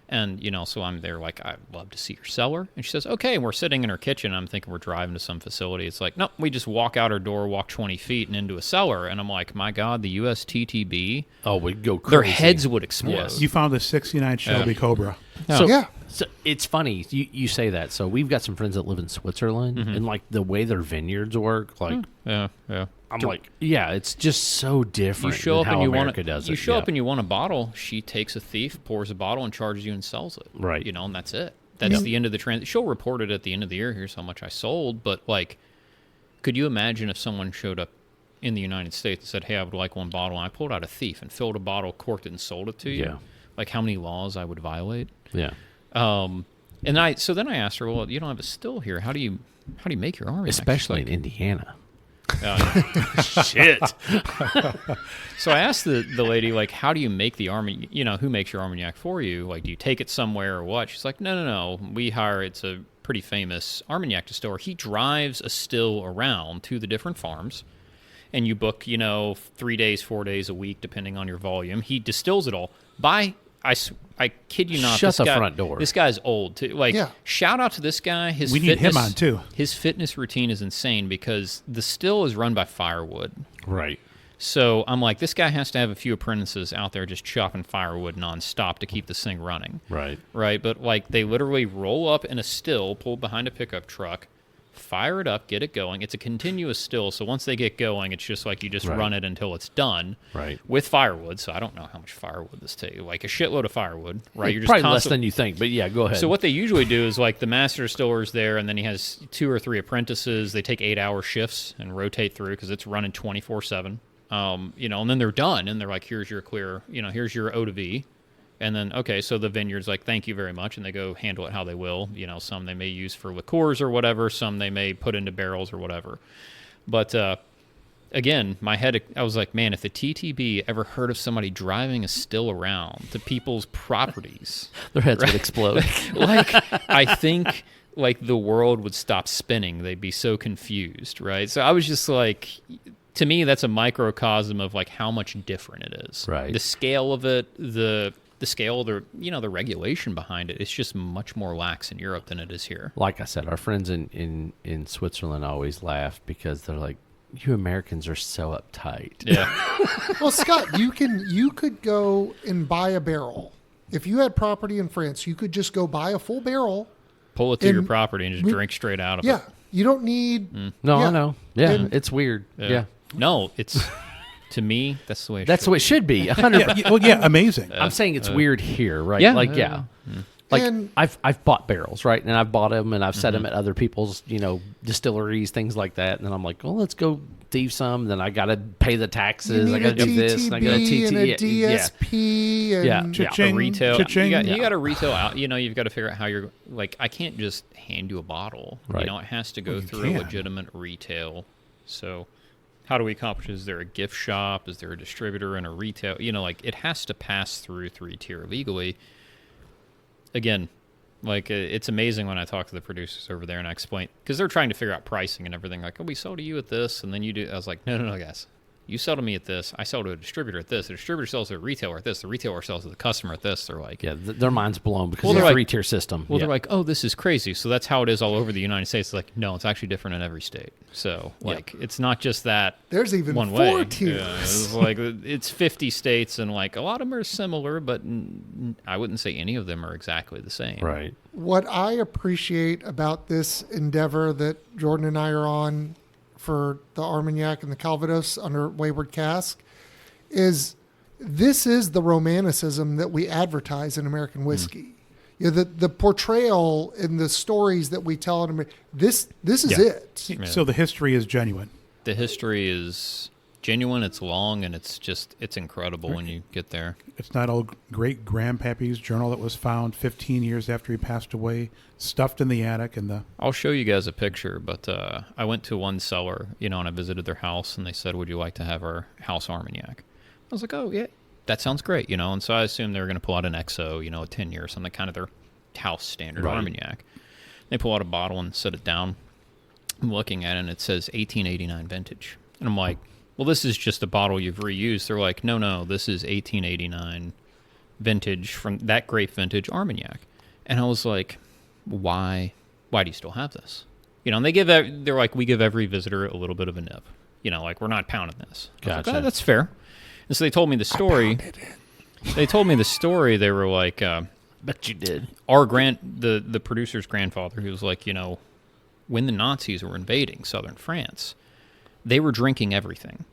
And, so I'm there like, I'd love to see your cellar. And she says, okay. And we're sitting in her kitchen. I'm thinking we're driving to some facility. It's like, no, we just walk out our door, walk 20 feet and into a cellar. And I'm like, my God, the USTTB. Oh, we'd go crazy. Their heads would explode. Yes. You found a 69 Shelby Cobra. So, Yeah. so it's funny you say that. So we've got some friends that live in Switzerland, and like the way their vineyards work, like Yeah. I'm like, yeah, it's just so different. You show up than how and you America want does you it. show Yeah. up and you want a bottle. She takes a thief, pours a bottle, and charges you and sells it. Right. And that's it. That's the end of the transit. She'll report it at the end of the year. Here's how much I sold. But like, could you imagine if someone showed up in the United States and said, "Hey, I would like one bottle," and I pulled out a thief and filled a bottle, corked it, and sold it to you? Yeah. Like how many laws I would violate? Yeah. And then I asked her, well, you don't have a still here. How do you make your Armagnac? Especially in Indiana. Shit. So I asked the lady, like, how do you make the Armagnac? Who makes your Armagnac for you? Like, do you take it somewhere or what? She's like, no. We hire, it's a pretty famous Armagnac distiller. He drives a still around to the different farms, and you book, 3 days, 4 days a week, depending on your volume. He distills it all. I kid you not. Shut the front door. This guy's old too. Like, Yeah. shout out to this guy. We need him on, too. His fitness routine is insane because the still is run by firewood. Right. So I'm like, this guy has to have a few apprentices out there just chopping firewood nonstop to keep this thing running. Right. Right. But like, they literally roll up in a still pulled behind a pickup truck, fire it up, get it going. It's a continuous still. So once they get going, it's just like you just Right. run it until it's done. Right. With firewood. So I don't know how much firewood this takes. Like a shitload of firewood. Right. You're just Probably less constant- than you think, but yeah, go ahead. So what they usually do is like the master distiller's there, and then he has 2 or 3 apprentices. They take 8-hour shifts and rotate through because it's running 24/7. And then they're done, and they're like, "Here's your clear, here's your O to V," and then okay, so the vineyard's like, "Thank you very much," and they go handle it how they will. Some they may use for liqueurs or whatever, some they may put into barrels or whatever. But again, my head, I was like, man, if the TTB ever heard of somebody driving a still around to people's properties. their heads would explode. Like, I think like the world would stop spinning. They'd be so confused, right? So I was just like, to me, that's a microcosm of like how much different it is. Right. The scale of it, the scale, the regulation behind it, it's just much more lax in Europe than it is here. Like I said, our friends in Switzerland always laugh because they're like, you Americans are so uptight. Yeah. Well, Scott, you could go and buy a barrel. If you had property in France, you could just go buy a full barrel. Pull it to your And property and just drink straight out of Yeah. it. You don't need. No, Yeah. I know. Yeah, And- it's weird. Yeah. No, it's, to me, that's the way it That's should the way it should be. 100%. Yeah, amazing. I'm saying it's weird here, right? Yeah. Like, yeah. Like And- I've bought barrels, right? And I've bought them and I've set them at other people's, distilleries, things like that. And then I'm like, well, let's go thieve some. Then I got to pay the You taxes. I need got a to do this. And I got to TTB and a Yeah. DSP. And Yeah. a Cha-ching, retail. cha-ching. You got to retail out. You've got to figure out how you're like. I can't just hand you a bottle. Right. It has to go Well, you through can. a legitimate retail. So, how do we accomplish? Is there a gift shop? Is there a distributor and a retail? It has to pass through 3-tier legally. Again, it's amazing when I talk to the producers over there and I explain, because they're trying to figure out pricing and everything. Like, oh, we sell to you at this, and then you do. I was like, no, guys. You sell to me at this. I sell to a distributor at this. The distributor sells to a retailer at this. The retailer sells to the customer at this. They're like, Yeah, their mind's blown because Well, it's they're a like- 3-tier system. well, Yeah. they're like, oh, this is crazy. So that's how it is all over the United States. It's like, no, it's actually different in every state. So, it's not just that there's even one 4 way. tiers. Yeah, it's like it's 50 states, and like a lot of them are similar, but I wouldn't say any of them are exactly the same. Right. What I appreciate about this endeavor that Jordan and I are on for the Armagnac and the Calvados under Wayward Cask is this is the romanticism that we advertise in American whiskey. the portrayal in the stories that we tell in this is Yeah. it. Yeah. So the history is genuine. The history is genuine. It's long, and it's incredible when you get there. It's not old great grandpappy's journal that was found 15 years after he passed away, stuffed in the attic. I'll show you guys a picture, but I went to one cellar, and I visited their house, and they said, "Would you like to have our house Armagnac?" I was like, "Oh yeah, that sounds great," And so I assumed they were going to pull out an XO, a 10-year or something, kind of their house standard Armagnac. They pull out a bottle and set it down. I'm looking at it, and it says 1889 vintage, and I'm like, well, this is just a bottle you've reused. They're like, no, this is 1889 vintage from that grape vintage Armagnac. And I was like, why do you still have this? And they're like, we give every visitor a little bit of a nip. Like, we're not pounding this. I was Gotcha. like, oh, that's fair. And so they told me the story. They were like, Bet you did. the producer's grandfather, he was like, when the Nazis were invading southern France, they were drinking everything.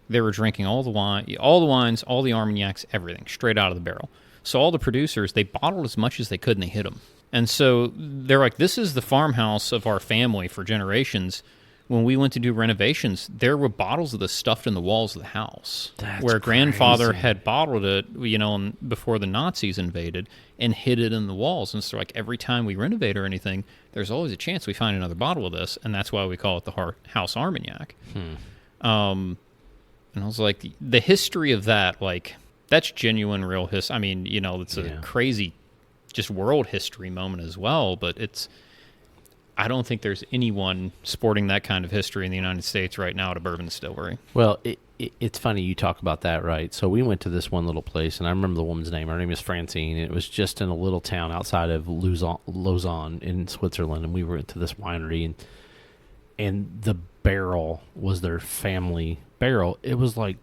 They were drinking all the wines, all the Armagnacs, everything, straight out of the barrel. So all the producers, they bottled as much as they could, and they hid them. And so they're like, this is the farmhouse of our family for generations. When we went to do renovations, there were bottles of this stuffed in the walls of the house. That's where grandfather crazy. had bottled it, before the Nazis invaded, and hid it in the walls. And so like every time we renovate or anything, there's always a chance we find another bottle of this, and that's why we call it the House Armagnac. And I was like, the history of that, like, that's genuine, real history. I mean, it's a crazy, just world history moment as well, but I don't think there's anyone sporting that kind of history in the United States right now at a bourbon distillery. Well, it's funny you talk about that, right? So we went to this one little place, and I remember the woman's name. Her name is Francine, and it was just in a little town outside of Lausanne in Switzerland, and we went to this winery, and the barrel was their family barrel. It was like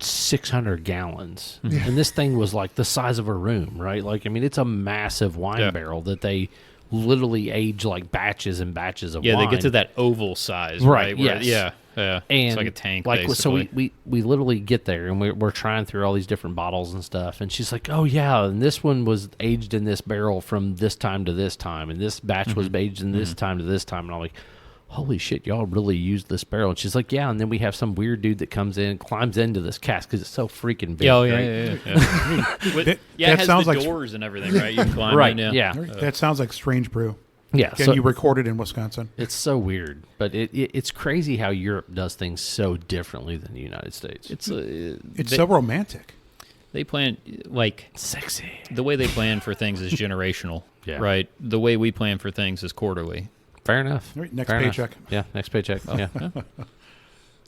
600 gallons, and this thing was like the size of a room, right? Like, I mean, it's a massive wine barrel that they literally age like batches and batches of wine. Yeah, they get to that oval size, Right, right? Where- yes. Yeah. And It's like a tank, like, basically. so we literally get there, and we're trying through all these different bottles and stuff, and she's like, oh yeah, and this one was aged in this barrel from this time to this time, and this batch was aged in this time to this time, and I'm like, holy shit, y'all really used this barrel. And she's like, yeah. And then we have some weird dude that comes in and climbs into this cask because it's so freaking big. Yeah, right? yeah. It that has sounds the like doors and everything, right? You can climb Right, in, yeah. That sounds like Strange Brew. Yeah. And So you recorded in Wisconsin. it's so weird, but it's crazy how Europe does things so differently than the United States. It's So romantic. they plan, like, sexy. the way they plan for things is generational, Yeah. right? The way we plan for things is quarterly. Fair enough. All right, next Fair enough. paycheck. Yeah, next paycheck. Yeah. And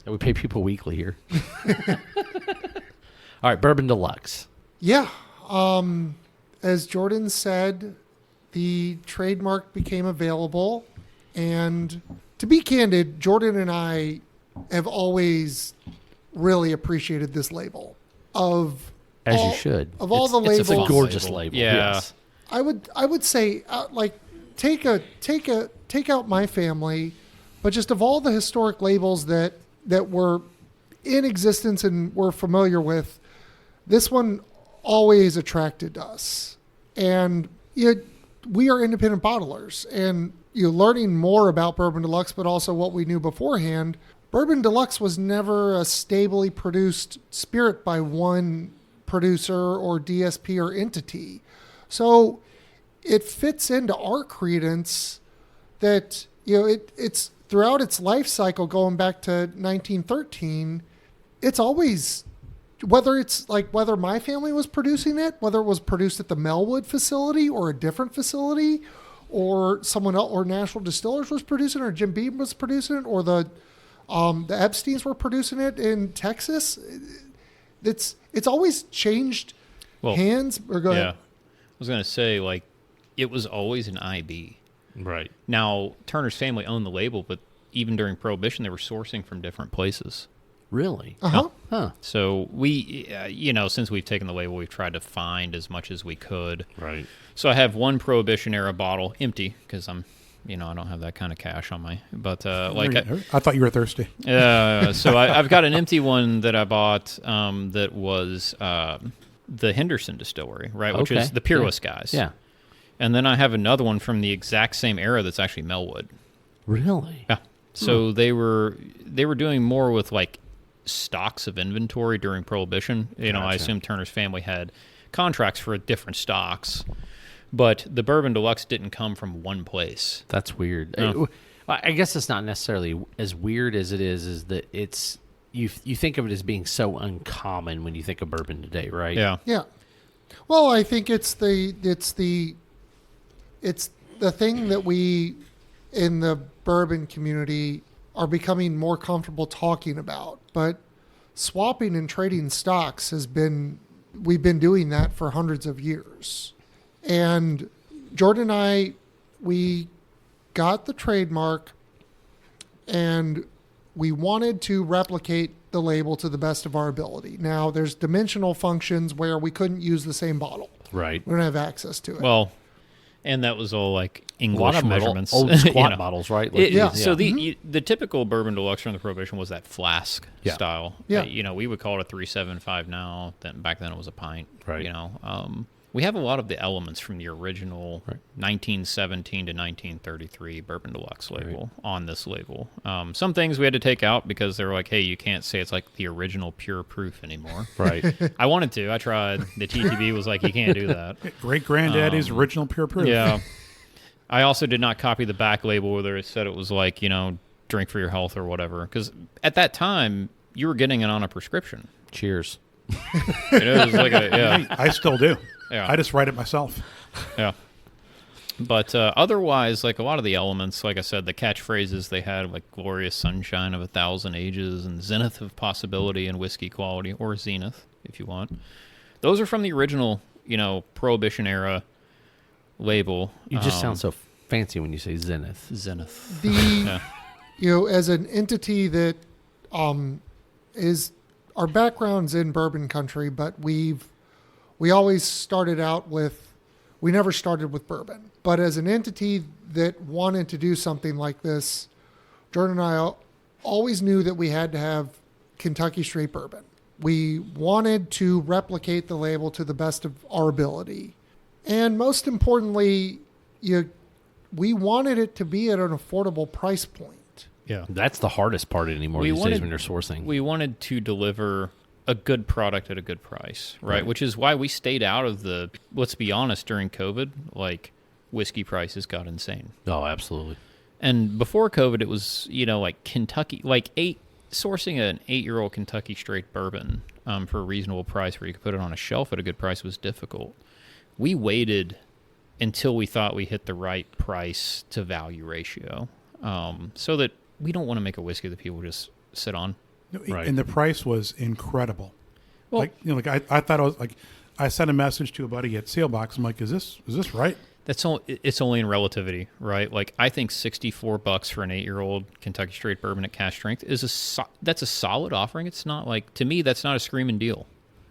we pay people weekly here. All right, Bourbon Deluxe. Yeah. As Jordan said, the trademark became available. And to be candid, Jordan and I have always really appreciated this label. As you should. Of all the It's a labels, fun Gorgeous label. label. Yeah. Yes. I would say like take out My Family, but just of all the historic labels that were in existence and we're familiar with, this one always attracted us. And we are independent bottlers, and learning more about Bourbon Deluxe, but also what we knew beforehand. Bourbon Deluxe was never a stably produced spirit by one producer or DSP or entity. So it fits into our credence that, it's throughout its life cycle going back to 1913, it's always, whether My Family was producing it, whether it was produced at the Melwood facility or a different facility, or someone else, or National Distillers was producing it, or Jim Beam was producing it, or the Epsteins were producing it in Texas. It's always changed hands. Or go ahead. I was going to say, like, it was always an IB. Right. Now, Turner's family owned the label, but even during Prohibition, they were sourcing from different places. Really? Uh-huh. Huh. So we, since we've taken the label, we've tried to find as much as we could. Right. So I have one Prohibition era bottle empty because I'm, I don't have that kind of cash on my, but I thought you were thirsty. so I've got an empty one that I bought that was the Henderson Distillery, right, which is the Peerless guys. Yeah. And then I have another one from the exact same era that's actually Melwood. Really? Yeah. So they were doing more with like stocks of inventory during Prohibition. You know, I assume Turner's family had contracts for different stocks, but the Bourbon De Luxe didn't come from one place. That's weird. No. I guess it's not necessarily as weird as it is that it's you think of it as being so uncommon when you think of bourbon today, right? Yeah. Yeah. Well, I think it's the thing that we in the bourbon community are becoming more comfortable talking about. But swapping and trading stocks we've been doing that for hundreds of years. And Jordan and I, we got the trademark and we wanted to replicate the label to the best of our ability. Now, there's dimensional functions where we couldn't use the same bottle. Right. We don't have access to it. Well, and that was all like A lot English of them are measurements. old you squat know. bottles, right? So the typical Bourbon De Luxe from the Prohibition was that flask style. Yeah. You know, we would call it a 375 now. Back then it was a pint. Right. You know, we have a lot of the elements from the original 1917 to 1933 Bourbon De Luxe label on this label. Some things we had to take out because they were like, hey, you can't say it's like the original pure proof anymore. Right. I wanted to. I tried. The TTB was like, you can't do that. Great granddaddy's original pure proof. Yeah. I also did not copy the back label where it said it was like, you know, drink for your health or whatever. Because at that time, you were getting it on a prescription. Cheers. It was like I still do. Yeah. I just write it myself. Yeah. But otherwise, like a lot of the elements, like I said, the catchphrases they had, like glorious sunshine of 1,000 ages and zenith of possibility and whiskey quality, or zenith, if you want. Those are from the original, you know, Prohibition era label. You just sound so fancy when you say zenith. Zenith. You know, as an entity that is our background's in bourbon country, but we always started out with, we never started with bourbon. But as an entity that wanted to do something like this, Jordan and I always knew that we had to have Kentucky straight bourbon. We wanted to replicate the label to the best of our ability. And most importantly, we wanted it to be at an affordable price point. Yeah. That's the hardest part anymore these days when you're sourcing. We wanted to deliver a good product at a good price, right? Which is why we stayed out of the, let's be honest, during COVID, like whiskey prices got insane. Oh, absolutely. And before COVID, it was, you know, like Kentucky, like sourcing an 8-year-old Kentucky straight bourbon for a reasonable price where you could put it on a shelf at a good price was difficult. We waited until we thought we hit the right price to value ratio, so that we don't want to make a whiskey that people just sit on. Right. And the price was incredible. Well, Like, you know, like I thought it was like, I sent a message to a buddy at Sealbox. I'm like, is this right? It's only in relativity, right? Like I think $64 for an 8-year-old Kentucky straight bourbon at cash strength is that's a solid offering. It's not like, to me, that's not a screaming deal.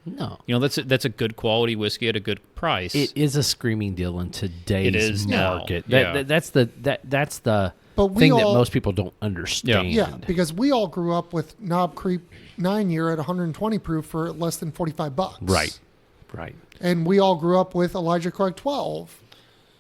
No. You know, that's a good quality whiskey at a good price. It is a screaming deal in today's market. Now. That's the But thing that most people don't understand. Yeah, because we all grew up with Knob Creek 9-year at 120 proof for less than $45. Right. And we all grew up with Elijah Craig 12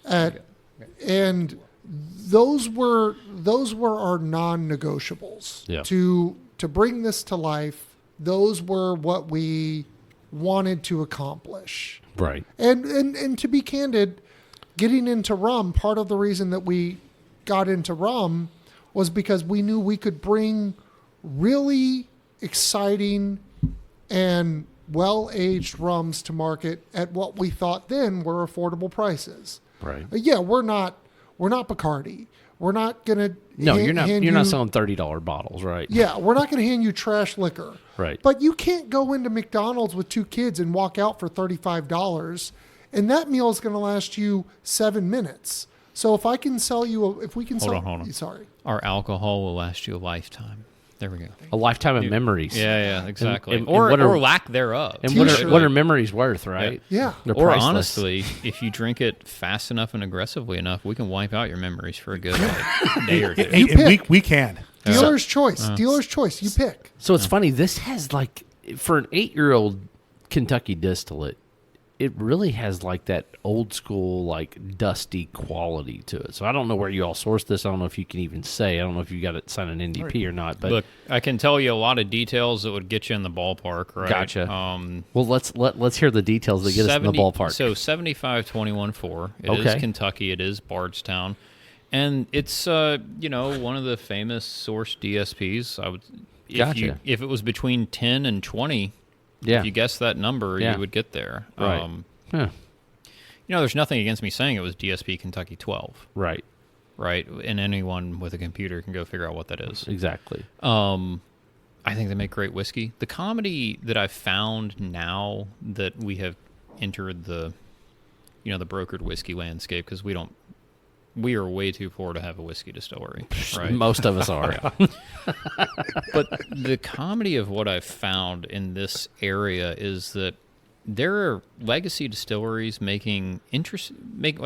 and those were our non-negotiables. Yeah. To bring this to life, those were what we wanted to accomplish. Right. And to be candid, getting into rum, part of the reason that we got into rum was because we knew we could bring really exciting and well-aged rums to market at what we thought then were affordable prices. Right. Yeah, we're not Bacardi. We're not gonna You're not selling $30 bottles, right? Yeah, we're not gonna hand you trash liquor. Right. But you can't go into McDonald's with 2 kids and walk out for $35, and that meal is gonna last you 7 minutes. So if I can sell you, Hold on. Sorry. Our alcohol will last you a lifetime. There we go. A lifetime of memories. Yeah, exactly. And or what lack thereof. And what are memories worth, right? Yeah. They're Or priceless. honestly, if you drink it fast enough and aggressively enough, we can wipe out your memories for a good day or two. And we can. Dealer's choice. Dealer's choice. You pick. So it's funny. This has for an 8-year-old Kentucky distillate, it really has like that old school, like dusty quality to it. So I don't know where you all source this. I don't know if you can even say. I don't know if you got it signed an NDP or not. But look, I can tell you a lot of details that would get you in the ballpark, right? Gotcha. Well, let's hear the details that get us in the ballpark. So 75-21-4. It is Kentucky. It is Bardstown, and it's one of the famous source DSPs. I would if it was between 10 and 20. Yeah. If you guess that number, you would get there. Right. There's nothing against me saying it was DSP Kentucky 12. Right. Right. And anyone with a computer can go figure out what that is. Exactly. I think they make great whiskey. The comedy that I've found now that we have entered the brokered whiskey landscape, because we are way too poor to have a whiskey distillery, right? Most of us are. But the comedy of what I've found in this area is that there are legacy distilleries making like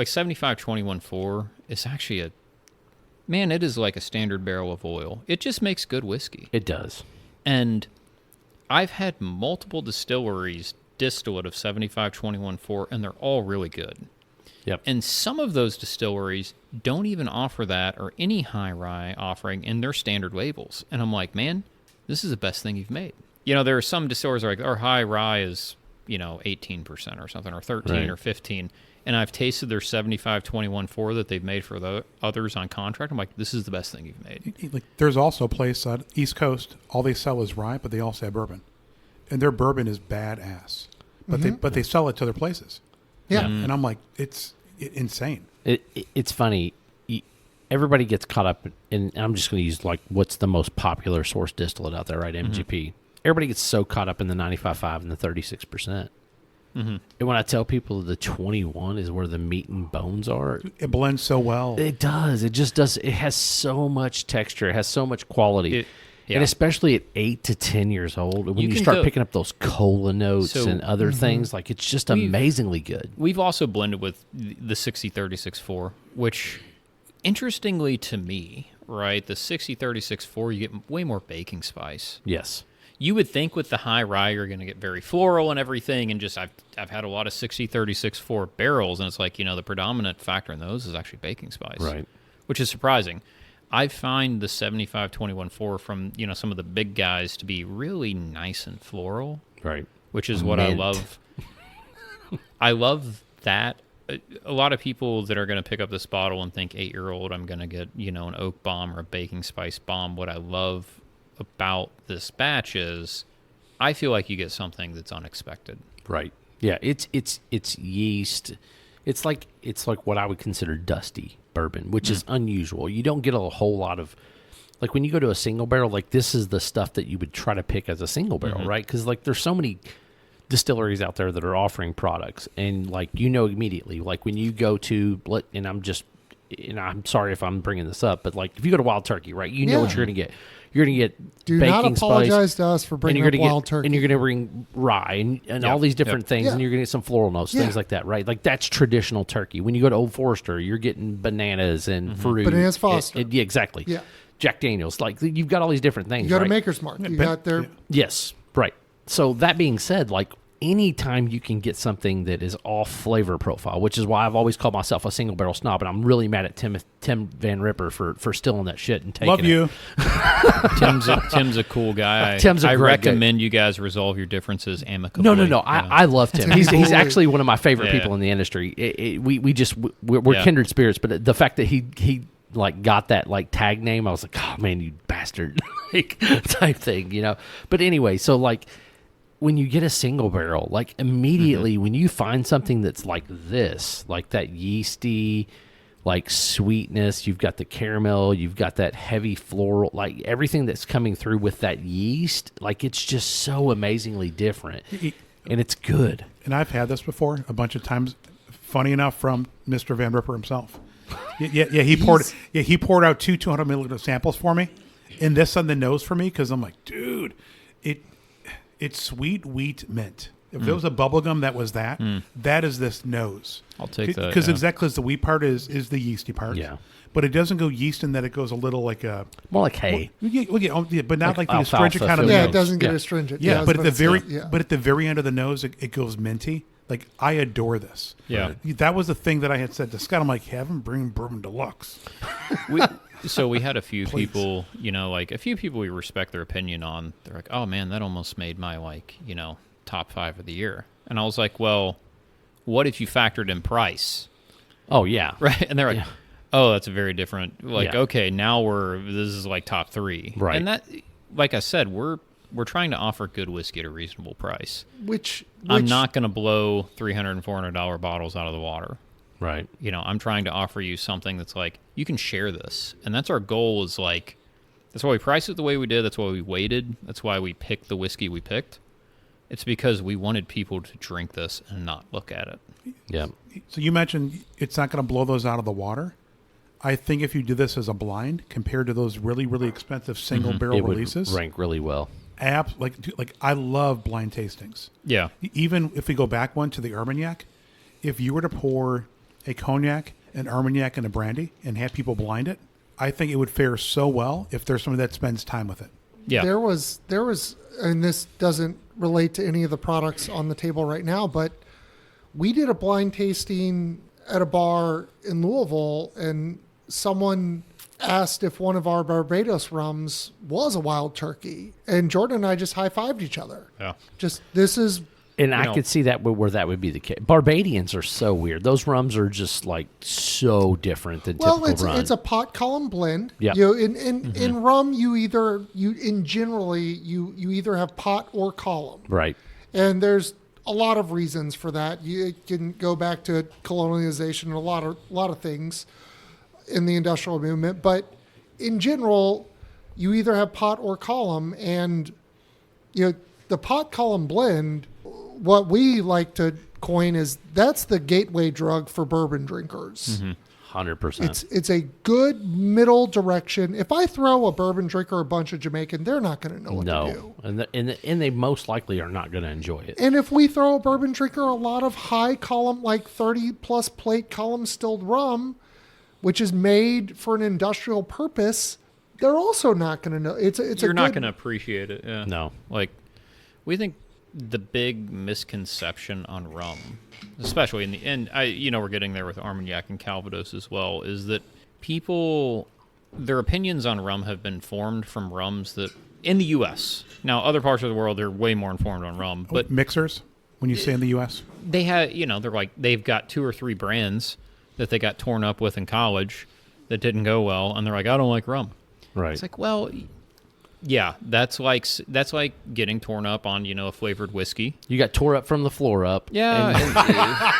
75-21-4 is actually it is like a standard barrel of oil. It just makes good whiskey. It does. And I've had multiple distilleries distillate of 75-21-4, and they're all really good. Yep. And some of those distilleries don't even offer that or any high rye offering in their standard labels. And I'm like, man, this is the best thing you've made. There are some distilleries like our high rye is, 18% or something, or 13 or 15. And I've tasted their 75-21-4 that they've made for the others on contract. I'm like, this is the best thing you've made. Like, there's also a place on East Coast. All they sell is rye, but they also have bourbon, and their bourbon is badass. But they sell it to other places. Yeah. And I'm like, it's insane. It's funny. Everybody gets caught up in, and I'm just going to use like what's the most popular source distillate out there, right? MGP. Everybody gets so caught up in the 95.5 and the 36%. And when I tell people the 21 is where the meat and bones are, it blends so well. It does. It just does. It has so much texture. It has so much quality. And especially at 8 to 10 years old, when you start picking up those cola notes and other things, like it's just amazingly good. We've also blended with the 60-36-4, which, interestingly to me, right, the 60-36-4, you get way more baking spice. Yes. You would think with the high rye you're going to get very floral and everything, and just I've had a lot of 60-36-4 barrels, and it's like, the predominant factor in those is actually baking spice. Right. Which is surprising. I find the 75-21-4 from, some of the big guys to be really nice and floral. Right. Which is what I love. I love that. A lot of people that are going to pick up this bottle and think 8-year-old, I'm going to get, an oak bomb or a baking spice bomb. What I love about this batch is I feel like you get something that's unexpected. Right. Yeah, it's yeast. It's like what I would consider dusty bourbon, which is unusual. You don't get a whole lot of, like when you go to a single barrel, like this is the stuff that you would try to pick as a single barrel, right? Because like there's so many distilleries out there that are offering products, and like immediately, like when you go to, and I'm sorry if I'm bringing this up, but like if you go to Wild Turkey, right, know what you're going to get. You're going to get Do baking not apologize spice, to us for bringing up Wild Turkey. And you're going to bring rye and all these different things, and you're going to get some floral notes, things like that, right? Like that's traditional turkey. When you go to Old Forester, you're getting bananas and fruit. Bananas Foster. Yeah, exactly. Yeah. Jack Daniels. Like you've got all these different things, You go to Maker's Mark. You got their... Yes, right. So that being said, like anytime you can get something that is off flavor profile, which is why I've always called myself a single barrel snob, and I'm really mad at Tim Van Ripper for stealing that shit and taking Love you. Tim's a cool guy. I recommend you guys resolve your differences amicably. No. I love Tim. He's actually one of my favorite people in the industry. We're kindred spirits, but the fact that he like got that like tag name, I was like, oh man, you bastard, like type thing, But anyway, so like, when you get a single barrel, like immediately when you find something that's like this, like that yeasty, like sweetness, you've got the caramel, you've got that heavy floral, like everything that's coming through with that yeast, like it's just so amazingly different, and it's good. And I've had this before a bunch of times. Funny enough, from Mr. Van Ripper himself. He poured out 200 milliliter samples for me, and this on the nose for me because I'm like, dude, It's sweet wheat mint. If there was a bubble gum that was that, that is this nose. I'll take that. Because exactly as the wheat part is the yeasty part. Yeah. But it doesn't go yeast in that it goes a little like a... More like hay. But not like the astringent kind of Yeah, nose. it doesn't get astringent. Yeah, but at the very end of the nose, it goes minty. Like, I adore this. Yeah. That was the thing that I had said to Scott. I'm like, have him bring Bourbon De Luxe. So we had a few people, like a few people we respect their opinion on. They're like, oh man, that almost made my top 5 of the year. And I was like, well, what if you factored in price? Oh yeah. Right. And they're like, Yeah. oh, that's a very different, Yeah. okay, now this is like top 3. Right. And that, like I said, we're trying to offer good whiskey at a reasonable price. Which I'm not going to blow $300 and $400 bottles out of the water. Right. I'm trying to offer you something that's like, you can share this. And that's our goal, is like, that's why we priced it the way we did. That's why we waited. That's why we picked the whiskey we picked. It's because we wanted people to drink this and not look at it. Yeah. So you mentioned it's not going to blow those out of the water. I think if you do this as a blind compared to those really, really expensive single barrel It would releases, rank really well. like I love blind tastings. Yeah. Even if we go back one to the Armagnac, if you were to pour a cognac, an Armagnac, and a brandy and have people blind it, I think it would fare so well if there's somebody that spends time with it. Yeah. There was, and this doesn't relate to any of the products on the table right now, but we did a blind tasting at a bar in Louisville, and someone asked if one of our Barbados rums was a wild turkey, and Jordan and I just high-fived each other. Yeah. And I could see that where that would be the case. Barbadians are so weird. Those rums are just like so different than typical rum. It's a pot column blend. Yeah. In rum, you either have pot or column. Right. And there's a lot of reasons for that. You can go back to colonialization and a lot of things in the industrial movement, but in general, you either have pot or column, and the pot column blend, what we like to coin is that's the gateway drug for bourbon drinkers. 100%. It's a good middle direction. If I throw a bourbon drinker a bunch of Jamaican, they're not going to know what to do. And they most likely are not going to enjoy it. And if we throw a bourbon drinker a lot of high column, like 30 plus plate column stilled rum, which is made for an industrial purpose, they're also not going to know. You're not going to appreciate it. Yeah. No. Like, we think the big misconception on rum, especially in the end, we're getting there with Armagnac and Calvados as well, is that people, their opinions on rum have been formed from rums that, in the U.S. Now, other parts of the world, they're way more informed on rum. But mixers, when you say in the U.S.? They have, they're like, they've got 2 or 3 brands that they got torn up with in college that didn't go well, and they're like, I don't like rum. Right. It's like, well, yeah, that's like getting torn up on, a flavored whiskey. You got tore up from the floor up. Yeah.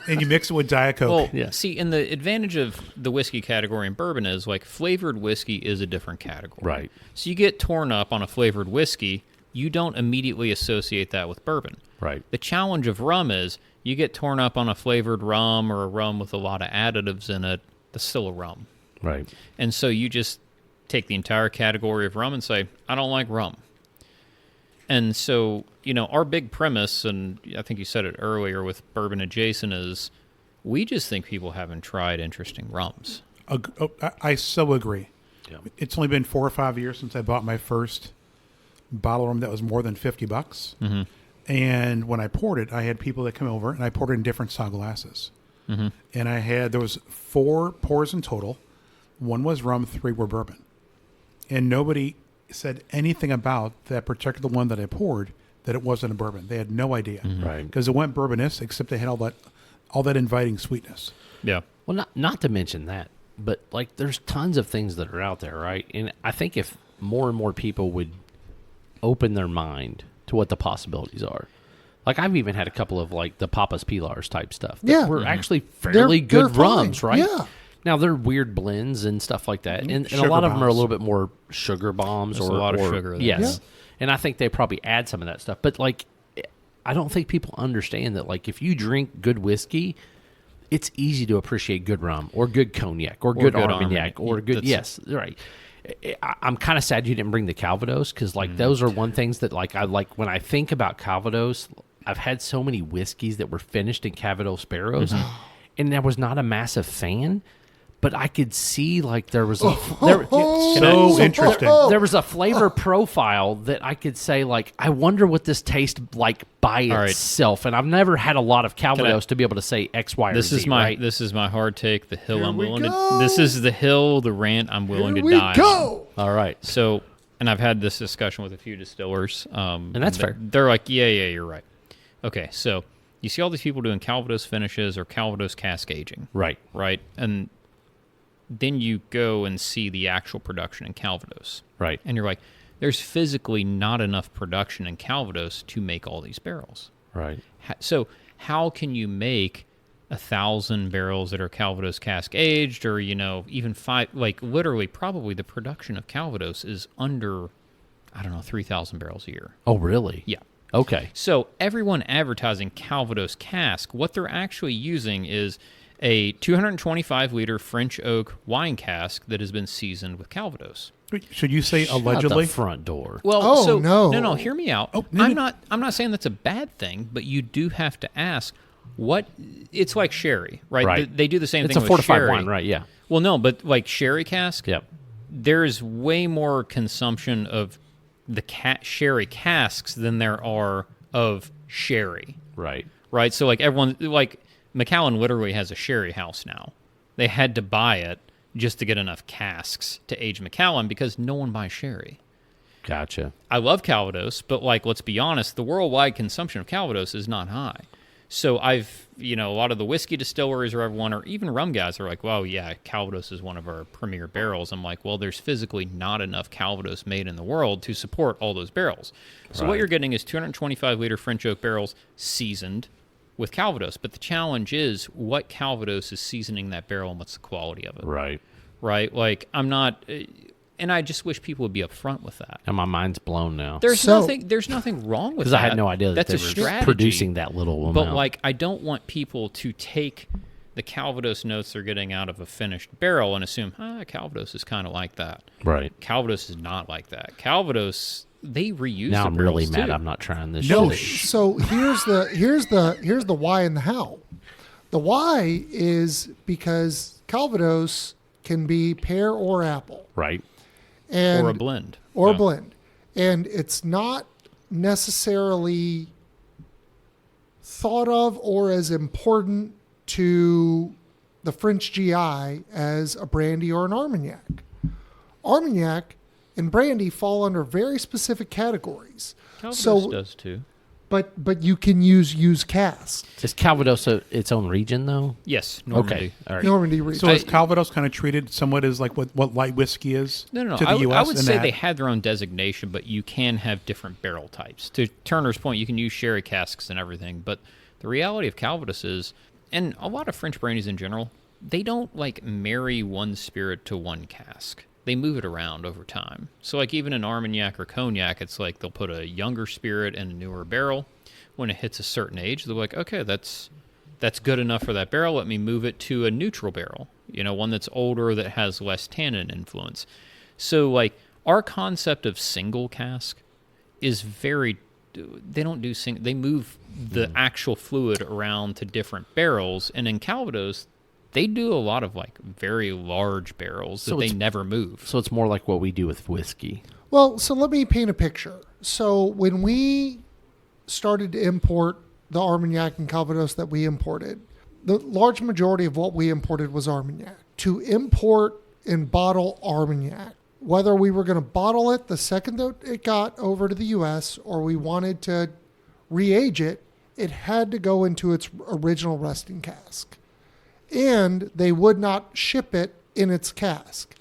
And you mix it with Diet Coke. Well, Yeah. see, and the advantage of the whiskey category in bourbon is, like, flavored whiskey is a different category. Right. So you get torn up on a flavored whiskey, you don't immediately associate that with bourbon. Right. The challenge of rum is you get torn up on a flavored rum or a rum with a lot of additives in it, that's still a rum. Right. And so you just take the entire category of rum and say, I don't like rum. And so, our big premise, and I think you said it earlier with Bourbon Adjacent, is we just think people haven't tried interesting rums. I so agree. Yeah. It's only been 4 or 5 years since I bought my first bottle of rum that was more than $50. Mm-hmm. And when I poured it, I had people that come over, and I poured it in different style glasses. Mm-hmm. And there was 4 pours in total. 1 was rum, 3 were bourbon. And nobody said anything about that particular one that I poured that it wasn't a bourbon. They had no idea. Mm-hmm. Right. Because it went bourbonist, except they had all that inviting sweetness. Yeah. Well, not to mention that, but like there's tons of things that are out there, right? And I think if more and more people would open their mind to what the possibilities are. Like I've even had a couple of like the Papa's Pilars type stuff that were actually fairly They're good rums, fine. right? Yeah. Now they're weird blends and stuff like that, and a Sugar lot of them are a bombs. little bit more sugar bombs There's or a lot of or- sugar there. Yes, Yeah. and I think they probably add some of that stuff. But like, I don't think people understand that. Like, if you drink good whiskey, it's easy to appreciate good rum or good cognac or good Armagnac or good. That's- Yes, right. I'm kind of sad you didn't bring the Calvados because like those are one things that like I like when I think about Calvados. I've had so many whiskeys that were finished in Calvados barrels, and I was not a massive fan. but I could see like there was interesting. there was a flavor profile that I could say like I wonder what this tastes like by itself, and I've never had a lot of Calvados to be able to say X, Y, or Z. This is my hard take. The hill Here I'm we willing go. to. This is the hill, the rant I'm willing Here to we die. go. On. All right, So, and I've had this discussion with a few distillers, and that's fair. They're like, yeah, you're right. Okay, so you see all these people doing Calvados finishes or Calvados cask aging, Right. and then you go and see the actual production in Calvados, Right. and you're like, there's physically not enough production in Calvados to make all these barrels. Right. So how can you make 1,000 barrels that are Calvados cask aged, or even 5? Like literally, probably the production of Calvados is under, 3,000 barrels a year. Oh, really? Yeah. Okay. So everyone advertising Calvados cask, what they're actually using is a 225-liter French oak wine cask that has been seasoned with Calvados. Should you say Shut allegedly? the front door. Well, no. Hear me out. Oh, no, I'm not saying that's a bad thing, but you do have to ask what. It's like sherry, right? Right. They do the same It's thing a with fortified sherry. wine, right? Yeah. Well, no, but like sherry cask, Yep. there's way more consumption of the sherry casks than there are of sherry, Right. right? So like everyone, like Macallan literally has a sherry house now. They had to buy it just to get enough casks to age Macallan because no one buys sherry. Gotcha. I love Calvados, but like, let's be honest, the worldwide consumption of Calvados is not high. So a lot of the whiskey distilleries or everyone, or even rum guys are like, well, yeah, Calvados is one of our premier barrels. I'm like, well, there's physically not enough Calvados made in the world to support all those barrels. So what Right. you're getting is 225-liter French oak barrels seasoned with Calvados. But the challenge is what Calvados is seasoning that barrel and what's the quality of it. Right. Right? Like, I'm not... And I just wish people would be upfront with that. And my mind's blown now. There's nothing wrong with Because that. I had no idea that that's they a were strategy. producing that little amount. But like, I don't want people to take the Calvados notes they're getting out of a finished barrel and assume, Calvados is kind of like that. Right. Calvados is not like that. Calvados, they reuse. Now the I'm really barrels, mad. too. I'm not trying this No, shit. So here's the why and the how. The why is because Calvados can be pear or apple, Right. and or a blend. or Yeah. blend, and it's not necessarily thought of or as important to the French GI as a brandy or an Armagnac. Armagnac and brandy fall under very specific categories. Calvados does too. But you can use cask. Is Calvados its own region, though? Yes, Normandy. Okay. All right. Normandy region. So is Calvados kind of treated somewhat as like what light whiskey is No. to the I U.S.? would in say that- they had their own designation, but you can have different barrel types. To Turner's point, you can use sherry casks and everything, but the reality of Calvados is, and a lot of French brandies in general, they don't like marry one spirit to one cask. They move it around over time. So like even in Armagnac or Cognac, it's like they'll put a younger spirit in a newer barrel. When it hits a certain age, they're like, okay, that's good enough for that barrel. Let me move it to a neutral barrel, one that's older that has less tannin influence. So like our concept of single cask is very, they don't do they move the actual fluid around to different barrels. And in Calvados, they do a lot of like very large barrels So that they it's- never move. So it's more like what we do with whiskey. Well, so let me paint a picture. So when we started to import the Armagnac and Calvados that we imported, the large majority of what we imported was Armagnac. To import and bottle Armagnac, whether we were going to bottle it the second that it got over to the U.S. or we wanted to re-age it, it had to go into its original resting cask. And they would not ship it in its cask.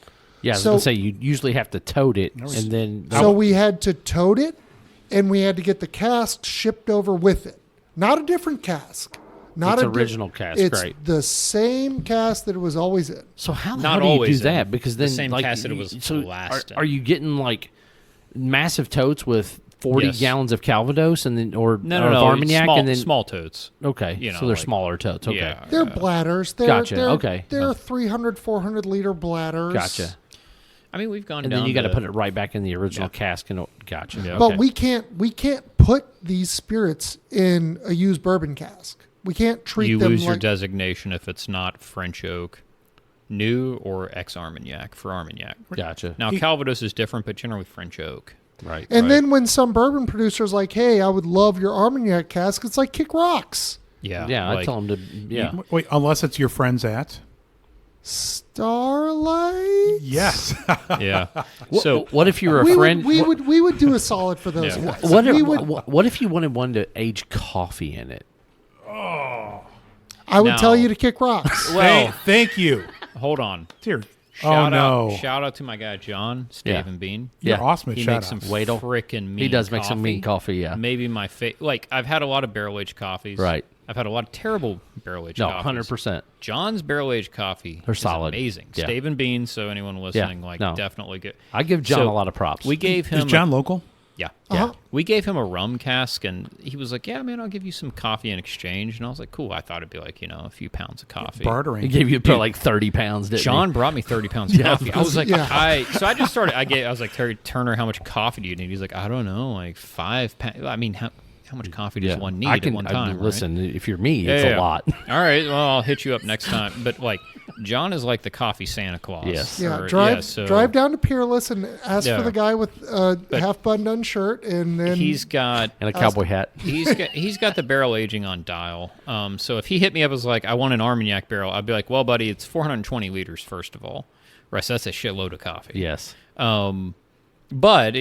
Yeah, I was So- going to say, you usually have to tote it, and then... So we had to tote it, and we had to get the cask shipped over with it. Not a different cask. Not It's a original cask, it's right. the same cask that it was always in. So how Not do you do always that? in Because the then, same like, cask that it was so last in. are you getting like massive totes with 40 Yes. gallons of Calvados and then or No, of no. Armagnac Small, and then small totes. okay, you know, so they're like- smaller totes. Okay, Yeah. They're bladders. They're, Gotcha, They're, okay. They're 300, 400 liter bladders. gotcha. I mean, we've gone And down then you got to to put it right back in the original Yeah. cask and gotcha. Yeah. But Okay. we can't put these spirits in a used bourbon cask. We can't treat You them lose your like designation if it's not French oak, new or ex-Armagnac for Armagnac. Gotcha. Now, Calvados is different, but generally French oak. Right. And then when some bourbon producer's like, hey, I would love your Armagnac cask, it's like kick rocks. Yeah. Yeah, I like, tell them to. Yeah. Wait, unless it's your friends at. Starlight? Yes. Yeah. So What if you were a We friend? would do a solid for those Yeah. guys. What We if, would- what if you wanted one to age coffee in it? I would Now- tell you to kick rocks. well, Thank you. hold on. Dear. Shout no. out! Shout out to my guy John Stave Bean. You're Yeah. awesome at He shout makes some outs. Waddle. frickin' mean. He does make some mean coffee, yeah. Maybe my like I've had a lot of barrel aged coffees. Right. I've had a lot of terrible barrel aged No, coffees. 100%. John's barrel aged coffee They're is solid. amazing. Yeah. Stave and Bean. So anyone listening, no. definitely get. I give John So, a lot of props. We gave him Is John local? Yeah. Uh-huh. We gave him a rum cask, and he was like, yeah, man, I'll give you some coffee in exchange. And I was like, cool. I thought it'd be like, a few pounds of coffee. Bartering. He gave you like 30 pounds, didn't John brought me 30 pounds of coffee. I was like, Yeah. so I just started, I was like, Turner, how much coffee do you need? He's like, I don't know, like 5 pounds. I mean, how much coffee he? does one need at one time? Right? Listen, if you're me, Yeah, it's yeah. a lot. All right, well, I'll hit you up next time. But like, John is like the coffee Santa Claus. Yes. Yeah, Or- drive so drive down to Peerless and ask Yeah. for the guy with a half buttoned shirt, and then He's got And a cowboy hat. he's got the barrel aging on dial. So if he hit me up as like, I want an Armagnac barrel, I'd be like, well, buddy, it's 420 liters first of all. Right, so that's a shitload of coffee. Yes. But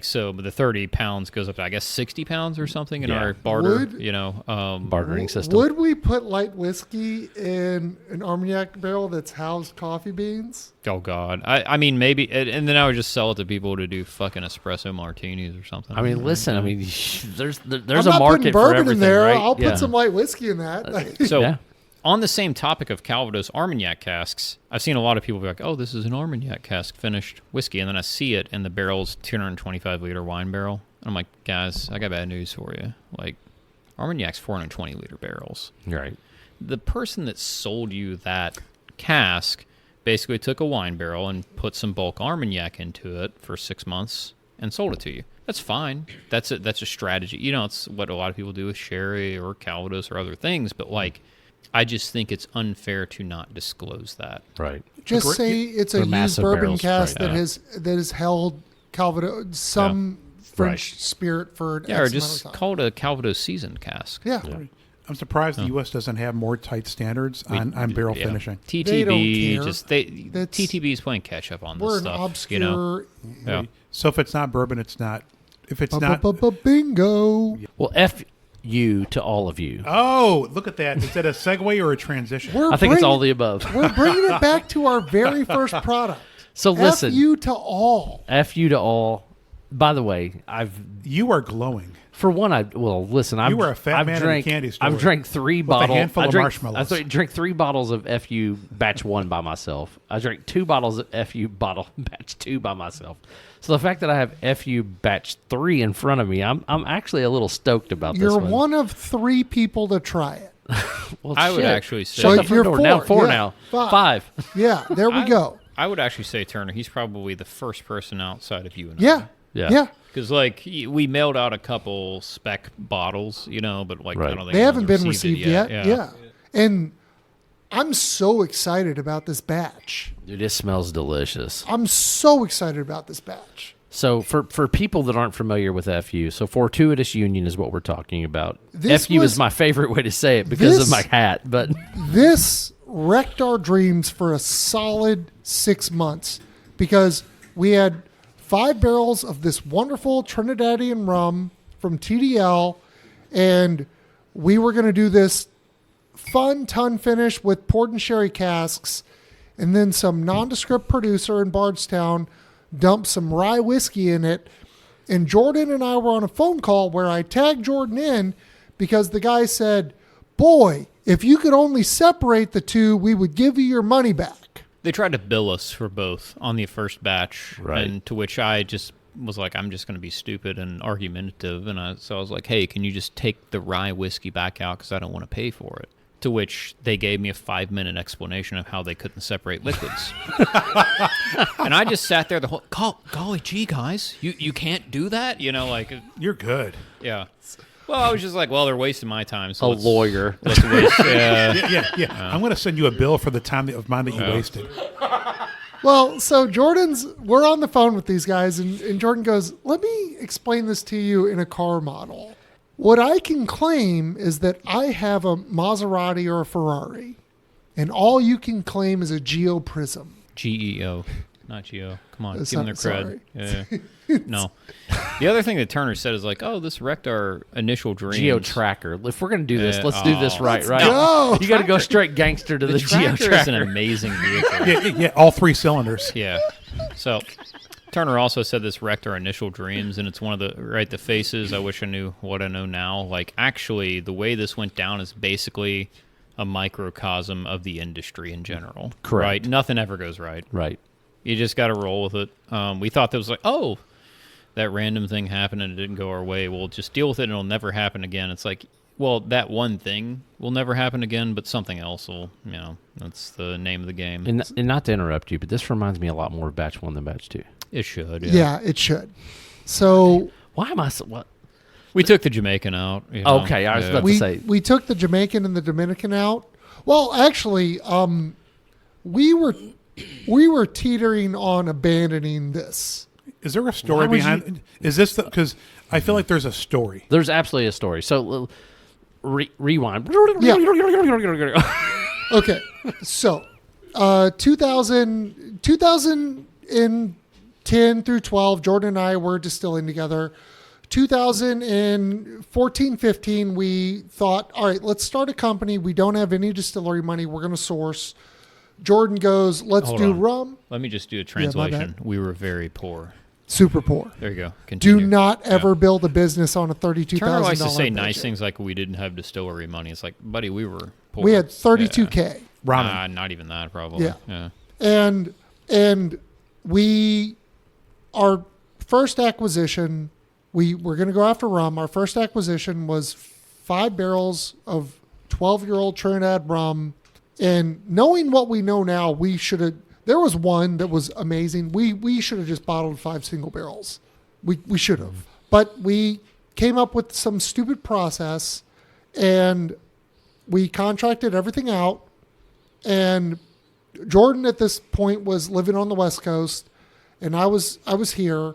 so the 30 pounds goes up to I guess 60 pounds or something in Yeah. our barter. Would- Bartering system. would we put light whiskey in an Armagnac barrel that's housed coffee beans? Oh God, I mean maybe, and then I would just sell it to people to do fucking espresso martinis or something. I mean, listen. I mean, there's I'm a not market putting for bourbon everything, in there. right? I'll Yeah. put some light whiskey in that. so. Yeah. On the same topic of Calvados Armagnac casks, I've seen a lot of people be like, "Oh, this is an Armagnac cask finished whiskey," and then I see it, and the barrel's 225 liter wine barrel. And I'm like, guys, I got bad news for you. Like, Armagnac's 420 liter barrels. Right. The person that sold you that cask basically took a wine barrel and put some bulk Armagnac into it for 6 months and sold it to you. That's fine. That's a strategy. It's what a lot of people do with sherry or Calvados or other things. But like, I just think it's unfair to not disclose that. Right. Just say it's a They're used massive bourbon barrels, cask right, that has held Calvados some French spirit for Yeah, or X just amount of time. call it a Calvados seasoned cask. Yeah. I'm surprised the U.S. doesn't have more tight standards on barrel Yeah. finishing. They TTB don't care. just That's- TTB is playing catch up on this We're an stuff. obscure Yeah. So if it's not bourbon, it's not. If it's not. bingo. Well, F you to all of you. Oh, look at that. Is that a segue or a transition? We're I think it's bringing- all the above. We're bringing it back to our very first product. So listen, F you to all. F you to all. By the way, You are glowing. for one, listen. You were a fat man in a candy store I've drank 3 a bottles. handful I of drank, marshmallows. I drank 3 bottles of FU batch 1 by myself. I drank 2 bottles of FU bottle batch 2 by myself. So the fact that I have FU batch 3 in front of me, I'm actually a little stoked about You're this one of 3 people to try it. Well, I would shit. actually say- Shut So the front you're door. Now 4, 4 yeah, now. 5. 5. Yeah, there we go. I would actually say, Turner, he's probably the first person outside of you and Yeah. Yeah. Yeah. Because, like, we mailed out a couple spec bottles, but, like, Right. I don't think They haven't been anyone's received it yet. yet. Yeah. And I'm so excited about this batch. Dude, it smells delicious. I'm so excited about this batch. So for people that aren't familiar with FU, so fortuitous union is what we're talking about. This FU was- is my favorite way to say it because This- of my hat, but This wrecked our dreams for a solid 6 months because we had 5 barrels of this wonderful Trinidadian rum from TDL, and we were going to do this fun ton finish with port and sherry casks, and then some nondescript producer in Bardstown dumped some rye whiskey in it. And Jordan and I were on a phone call where I tagged Jordan in because the guy said, boy, if you could only separate the two, we would give you your money back. They tried to bill us for both on the first batch, Right. and to which I just was like, I'm just going to be stupid and argumentative, so I was like, hey, can you just take the rye whiskey back out because I don't want to pay for it? To which they gave me a 5-minute explanation of how they couldn't separate liquids. And I just sat there the whole, golly gee, guys, you can't do that? You're good. Yeah. Well, I was just like, well, they're wasting my time. So A lawyer. Let's waste. Yeah. I'm going to send you a bill for the time of mine that you wasted. Well, so we're on the phone with these guys, and Jordan goes, let me explain this to you in a car model. What I can claim is that I have a Maserati or a Ferrari, and all you can claim is a Geo Prism. GEO, not Geo. Come on, give them their Sorry. cred. Yeah. No. The other thing that Turner said is like, oh, this wrecked our initial dreams. Geo Tracker. If we're going to do this, Yeah. let's do this right. go. You got to go straight gangster to the, Geo Tracker is an Tracker. amazing vehicle. Yeah, all 3 cylinders. Yeah. So Turner also said this wrecked our initial dreams, and it's one of the faces. I wish I knew what I know now. Like, actually, the way this went down is basically a microcosm of the industry in general. Correct. Right? Nothing ever goes right. Right. You just got to roll with it. We thought that was like, oh, that random thing happened and it didn't go our way. We'll just deal with it and it'll never happen again. It's like, well, that one thing will never happen again, but something else will, that's the name of the game. And not to interrupt you, but this reminds me a lot more of Batch 1 than Batch 2. It should, Yeah, it should. So Why am I so... What? We took the Jamaican out. Okay, I was about to say... we took the Jamaican and the Dominican out. Well, actually, we were teetering on abandoning this. Is there a story behind? Is this because I feel like there's a story? There's absolutely a story. So rewind. Okay, so 2010 through 12, Jordan and I were distilling together. 2014-15, we thought, all right, let's start a company. We don't have any distillery money. We're going to source. Jordan goes, let's Hold do on. rum. Let me just do a my translation. bad. We were very poor. Super poor. There you go. Do Continue. not ever build a business on a $32,000 Turner likes to say budget. nice things like we didn't have distillery money. It's like, buddy, we were poor. We had $32K. Ramen. Not even that, probably. Yeah. And our first acquisition, we were going to go after rum. Our first acquisition was 5 barrels of 12-year-old Trinidad rum. And knowing what we know now, we should have. There was one that was amazing. We should have just bottled 5 single barrels. We should have. But we came up with some stupid process, and we contracted everything out. And Jordan at this point was living on the West Coast, and I was here,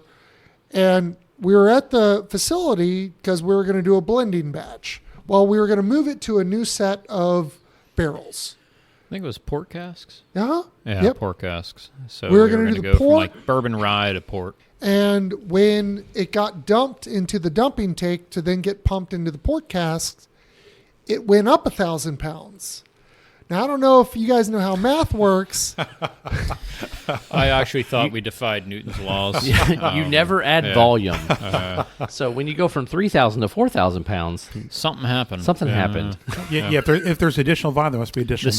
and we were at the facility because we were going to do a blending batch. Well, we were going to move it to a new set of barrels. I think it was port casks. Yeah. Yeah, Yep. port casks. So We were we gonna were do going to the go from port. like bourbon rye to port. And when it got dumped into the dumping tank to then get pumped into the port casks, it went up 1,000 pounds. Now, I don't know if you guys know how math works. I actually thought we defied Newton's laws. You never add yeah. volume. So when you go from 3,000 to 4,000 pounds, Something happened. something happened. Yeah. If there's additional volume, there must be additional.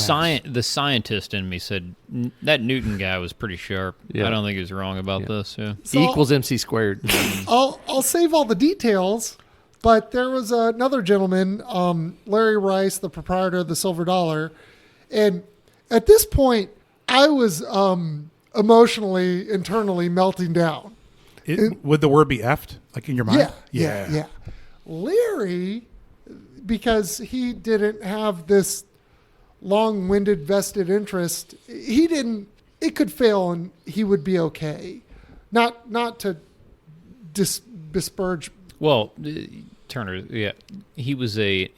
The scientist in me said that Newton guy was pretty sharp. Yeah. I don't think he was wrong about this. Yeah. So E equals MC squared. I'll save all the details, but there was another gentleman, Larry Rice, the proprietor of the Silver Dollar, and at this point, I was emotionally, internally melting down. Would the word be effed, like in your mind? Yeah. Larry, because he didn't have this long-winded vested interest, it could fail and he would be okay. Not to disparage. Well, Turner, yeah, he was a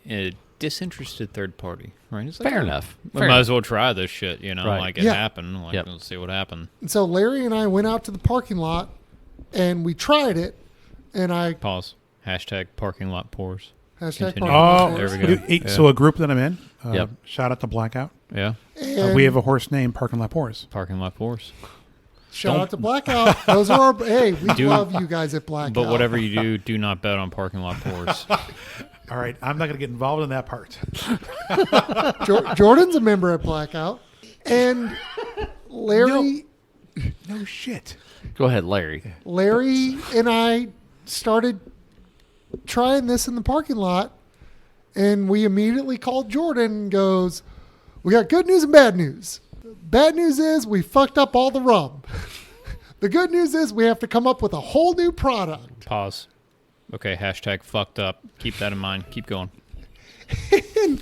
disinterested third party, right? It's like, Fair enough. We might as well try this shit, Right. like it Yeah. happened. Like, Yep. let's see what happened. And so Larry and I went out to the parking lot and we tried it, and I Pause. Hashtag parking lot pours. hashtag Continue. parking lot Oh, There we pours. go. So a group that I'm in. Yep. Shout out to Blackout. Yeah, And We have a horse named Parking Lot Pours. parking lot pours. shout out to Blackout. Those are our, hey, we Do- love you guys at Blackout. But whatever you do not bet on parking lot pours. All right, I'm not going to get involved in that part. Jordan's a member at Blackout, and Larry No shit. Go ahead, Larry. and I started trying this in the parking lot, and we immediately called Jordan and goes, we got good news and bad news. Bad news is we fucked up all the rum. The good news is we have to come up with a whole new product. Pause. Okay, hashtag fucked up. Keep that in mind. Keep going.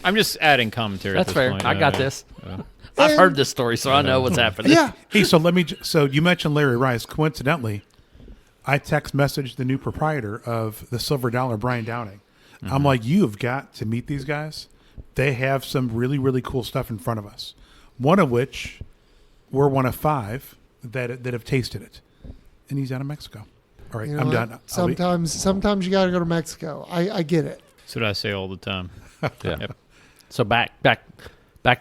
I'm just adding commentary. That's at this fair. point. I got this. I've heard this story, so I know what's happening. Yeah. Hey, so so you mentioned Larry Rice. Coincidentally, I text messaged the new proprietor of the Silver Dollar, Brian Downing. I'm like, you have got to meet these guys. They have some really, really cool stuff in front of us. One of which we're one of 5 that have tasted it. And he's out of Mexico. All right, You know I'm what? done. Sometimes you got to go to Mexico. I get it. That's what I say all the time. Yeah. Yep. So back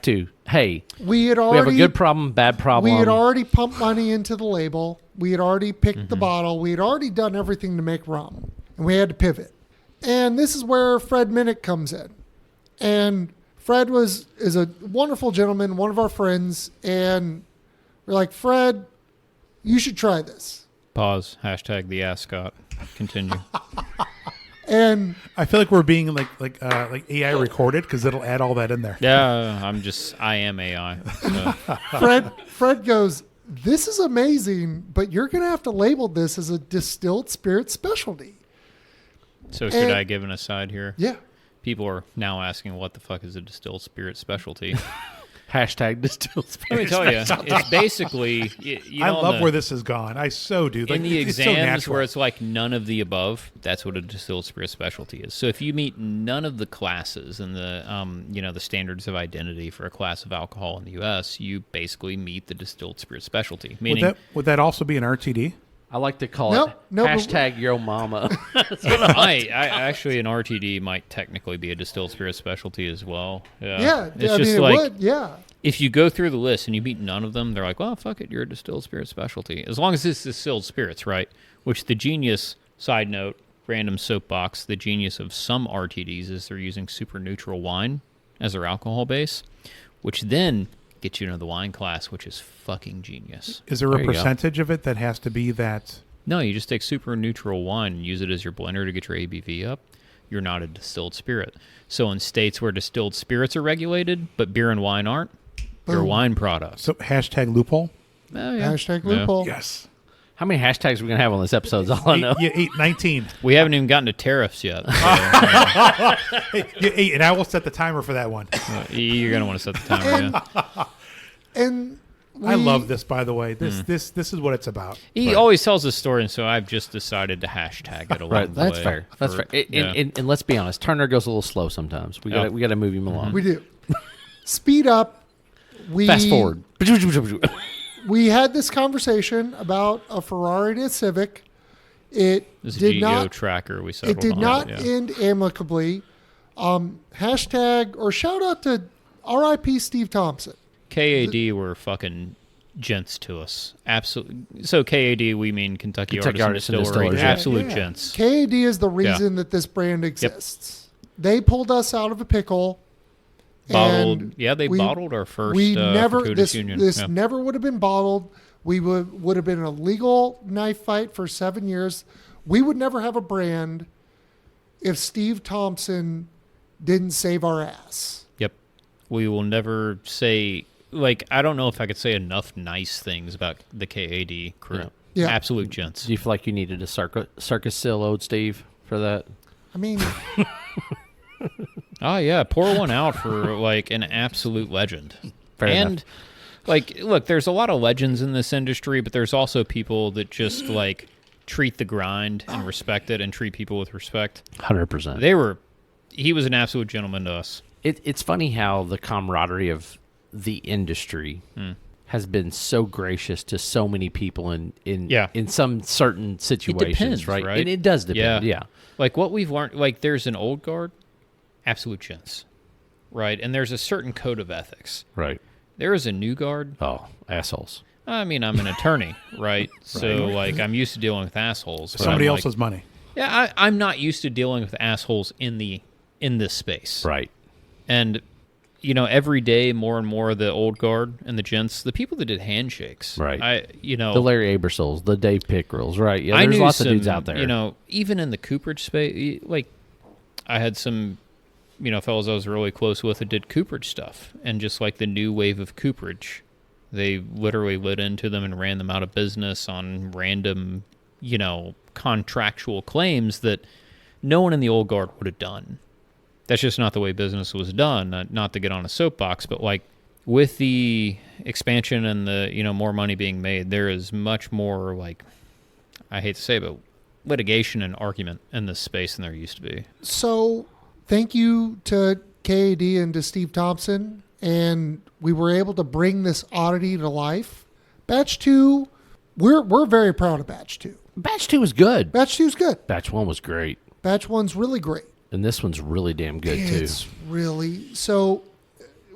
to, hey, We had we already have a good problem, bad problem. We had already pumped money into the label. We had already picked the bottle. We had already done everything to make rum, and we had to pivot. And this is where Fred Minnick comes in. And Fred is a wonderful gentleman, one of our friends, and we're like, Fred, you should try this. Pause. Hashtag the ascot. Continue. And I feel like we're being like AI recorded because it'll add all that in there. Yeah, I am AI. So. Fred goes, this is amazing, but you're going to have to label this as a distilled spirit specialty. So should I give an aside here? Yeah. People are now asking what the fuck is a distilled spirit specialty. Hashtag distilled spirit. Let me tell you, it's basically. You I know, love where this has gone. I so do. in the it's so exams natural. where it's like none of the above, that's what a distilled spirit specialty is. So if you meet none of the classes and the the standards of identity for a class of alcohol in the U.S., you basically meet the distilled spirit specialty. Meaning, would that also be an RTD? I like to call Nope, it nope. hashtag yo mama. actually, an RTD might technically be a distilled spirit specialty as well. Yeah. It's I just mean, it like would. Yeah. if you go through the list and you meet none of them, they're like, well, fuck it, you're a distilled spirit specialty. As long as it's distilled spirits, right? Which the genius, side note, random soapbox, the genius of some RTDs is they're using super neutral wine as their alcohol base, which then gets you into the wine class, which is fucking genius. Is there There a you go. percentage of it that has to be that? No, you just take super neutral wine and use it as your blender to get your ABV up. You're not a distilled spirit. So in states where distilled spirits are regulated, but beer and wine aren't, you're a Boom. wine product. So hashtag loophole. Oh, yeah. Hashtag Yeah. loophole. Yes. How many hashtags are we going to have on this episode is all I know. 19. We haven't even gotten to tariffs yet. So, And I will set the timer for that one. you're going to want to set the timer, yeah. And I love this, by the way. This is what it's about. He always tells a story, and so I've just decided to hashtag it along Right, the that's way fair. That's for- fair. yeah. And let's be honest, Turner goes a little slow sometimes. We got to move him along. We do. Speed up. Fast forward. We had this conversation about a Ferrari to Civic. It This did GEO not. tracker we It settled did on. not yeah. end amicably. Hashtag or shout out to R.I.P. Steve Thompson. KAD were fucking gents to us. Absolutely. So KAD, we mean Kentucky Artisan Artisan Distillery. Distillers, yeah. Absolute Yeah. gents. KAD is the reason that this brand exists. They pulled us out of a pickle. Bottled. and Yeah, they we- bottled our first We never fortuitous this union. this Yeah. never would have been bottled. We would have been in a legal knife fight for 7 years. We would never have a brand if Steve Thompson didn't save our ass. Yep. We will never say, like, I don't know if I could say enough nice things about the KAD crew. Yeah. Yeah. Absolute gents. Do you feel like you needed a circus seal, old Steve, for that? I mean, Oh, yeah. Pour one out for, like, an absolute legend. Fair and, enough. like, look, there's a lot of legends in this industry, but there's also people that just, like, treat the grind and respect it and treat people with respect. 100%. He was an absolute gentleman to us. It's funny how the camaraderie of the industry has been so gracious to so many people in some certain situations, depends, right? And it does depend, yeah. Like, what we've learned, like, there's an old guard, absolute gents, right? And there's a certain code of ethics. Right. There is a new guard. Oh, assholes. I mean, I'm an attorney, right? So, like, I'm used to dealing with assholes. but Somebody I'm like- else's money. Yeah, I'm not used to dealing with assholes in this space. Right. And, every day, more and more of the old guard and the gents, the people that did handshakes. Right. The The Larry Abersols, the Dave Pickrells, right? Yeah, I there's knew lots some, of dudes out there. Even in the cooperage space, like, I had some, fellows I was really close with that did cooperage stuff. And just like the new wave of cooperage, they literally lit into them and ran them out of business on random, contractual claims that no one in the old guard would have done. That's just not the way business was done. Not to get on a soapbox, but like with the expansion and the, you know, more money being made, there is much more, like, I hate to say it, but litigation and argument in this space than there used to be. So thank you to KAD and to Steve Thompson, and we were able to bring this oddity to life. Batch 2, we're very proud of Batch 2. Batch 2 was good. Batch 2 is good. Batch 1 was great. Batch 1's really great. And this one's really damn good, too. It's really... So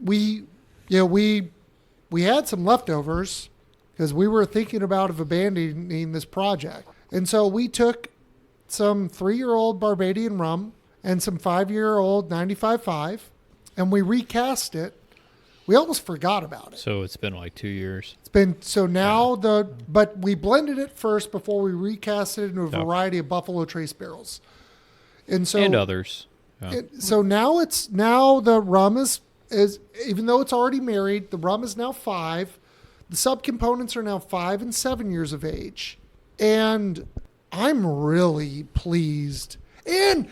we had some leftovers because we were thinking about abandoning this project. And so we took some 3-year-old Barbadian rum and some 5-year-old 95.5, and we recast it. We almost forgot about it. So it's been like 2 years. It's been so now but we blended it first before we recast it into a variety of Buffalo Trace barrels, and others. Yeah. So now the rum is even though it's already married, the rum is now 5. The subcomponents are now 5 and 7 years of age, and I'm really pleased. And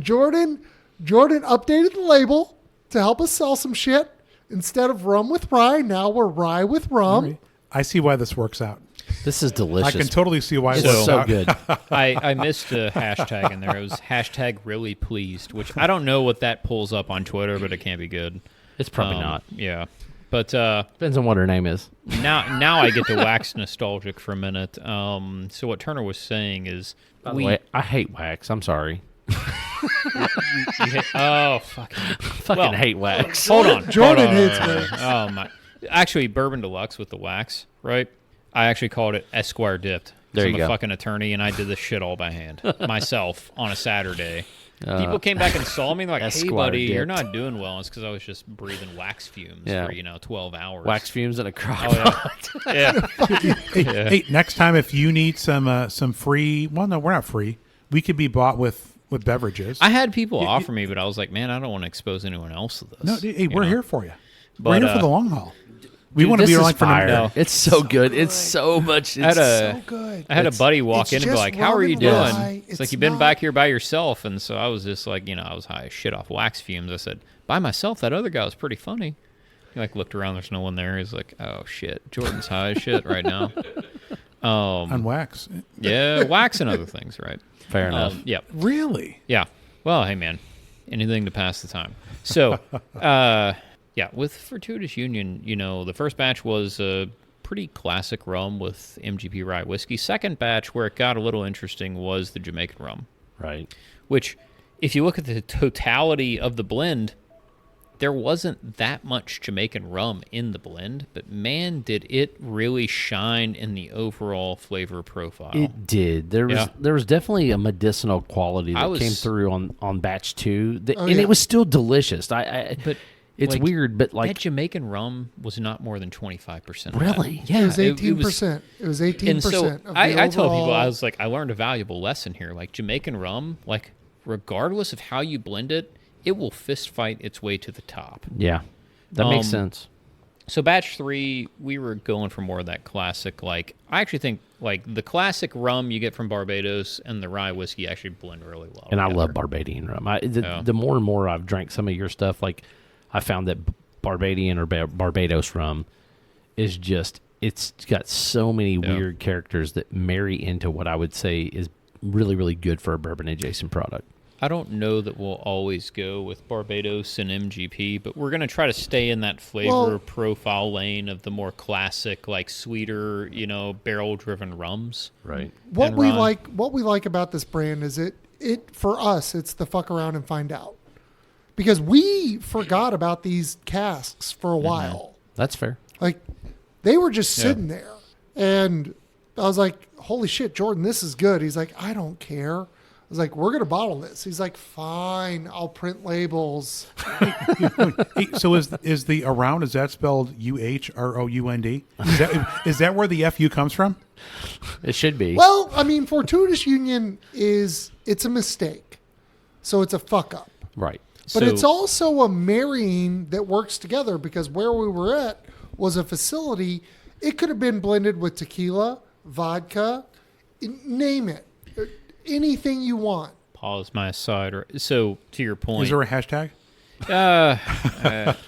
Jordan updated the label to help us sell some shit. Instead of rum with rye, now we're rye with rum. I see why this works out. This is delicious. I can totally see why It's it works so out. good. I missed a hashtag in there. It was hashtag really pleased, which I don't know what that pulls up on Twitter, but it can't be good. It's probably not. Yeah. But Depends on what her name is. now I get to wax nostalgic for a minute. So what Turner was saying is... By the way, I hate wax. I'm sorry. Fucking hate wax. Hold on. Jordan hold on. hates wax. Oh my! Actually, Bourbon De Luxe with the wax, right? I actually called it Esquire dipped. There you I'm go. a fucking attorney, and I did this shit all by hand myself on a Saturday. People came back and saw me, like, "Hey, Esquire buddy, dipped. you're not doing well." It's because I was just breathing wax fumes for 12 hours. Wax fumes in a crock pot. Yeah. Hey, next time if you need some free, well, no, we're not free. We could be bought with beverages. I had people offer me, but I was like, man, I don't want to expose anyone else to this. No, hey, we're here for you. But, we're here for the long haul. We Dude, want to be this is like for fire. No. It's so good. It's so much. It's So good. I had a buddy walk it's in and be just like, how are rum you and doing? rye. It's like, It's you've been not- back here by yourself. And so I was just like, I was high as shit off wax fumes. I said, by myself? That other guy was pretty funny. He like looked around. There's no one there. He's like, oh, shit. Jordan's high as shit right now. on wax. Yeah, wax and other things, right? fair enough. Yeah. Really? Yeah. Well, hey, man. Anything to pass the time. So, yeah, with Fortuitous Union, the first batch was a pretty classic rum with MGP rye whiskey. Second batch, where it got a little interesting, was the Jamaican rum. Right. Which, if you look at the totality of the blend, there wasn't that much Jamaican rum in the blend, but man, did it really shine in the overall flavor profile. It did. There was definitely a medicinal quality that came through on batch 2, and it was still delicious. But it's like, weird, but that Jamaican rum was not more than 25%. Really? Yeah, It was 18%. It was 18%. And so of the I tell people, overall- I was like, I learned a valuable lesson here. Like Jamaican rum, like regardless of how you blend it, it will fist fight its way to the top. Yeah, that makes sense. So batch 3, we were going for more of that classic, like, I actually think, like, the classic rum you get from Barbados and the rye whiskey actually blend really well And together. I love Barbadian rum. The more and more I've drank some of your stuff, like I found that Barbadian or Barbados rum is just, it's got so many weird characters that marry into what I would say is really, really good for a bourbon adjacent product. I don't know that we'll always go with Barbados and MGP, but we're going to try to stay in that flavor profile lane of the more classic, like sweeter, barrel-driven rums. Right. What we like about this brand is it for us, it's the fuck around and find out. Because we forgot about these casks for a while. That's fair. Like, they were just sitting there. And I was like, holy shit, Jordan, this is good. He's like, I don't care. I was like, we're going to bottle this. He's like, fine, I'll print labels. Hey, so is the around, is that spelled UHROUND? Is that where the FU comes from? It should be. Well, I mean, Fortuitous Union it's a mistake. So it's a fuck up. Right. But it's also a marrying that works together because where we were at was a facility. It could have been blended with tequila, vodka, name it. Anything you want. pause my aside. So to your point, Is there a hashtag?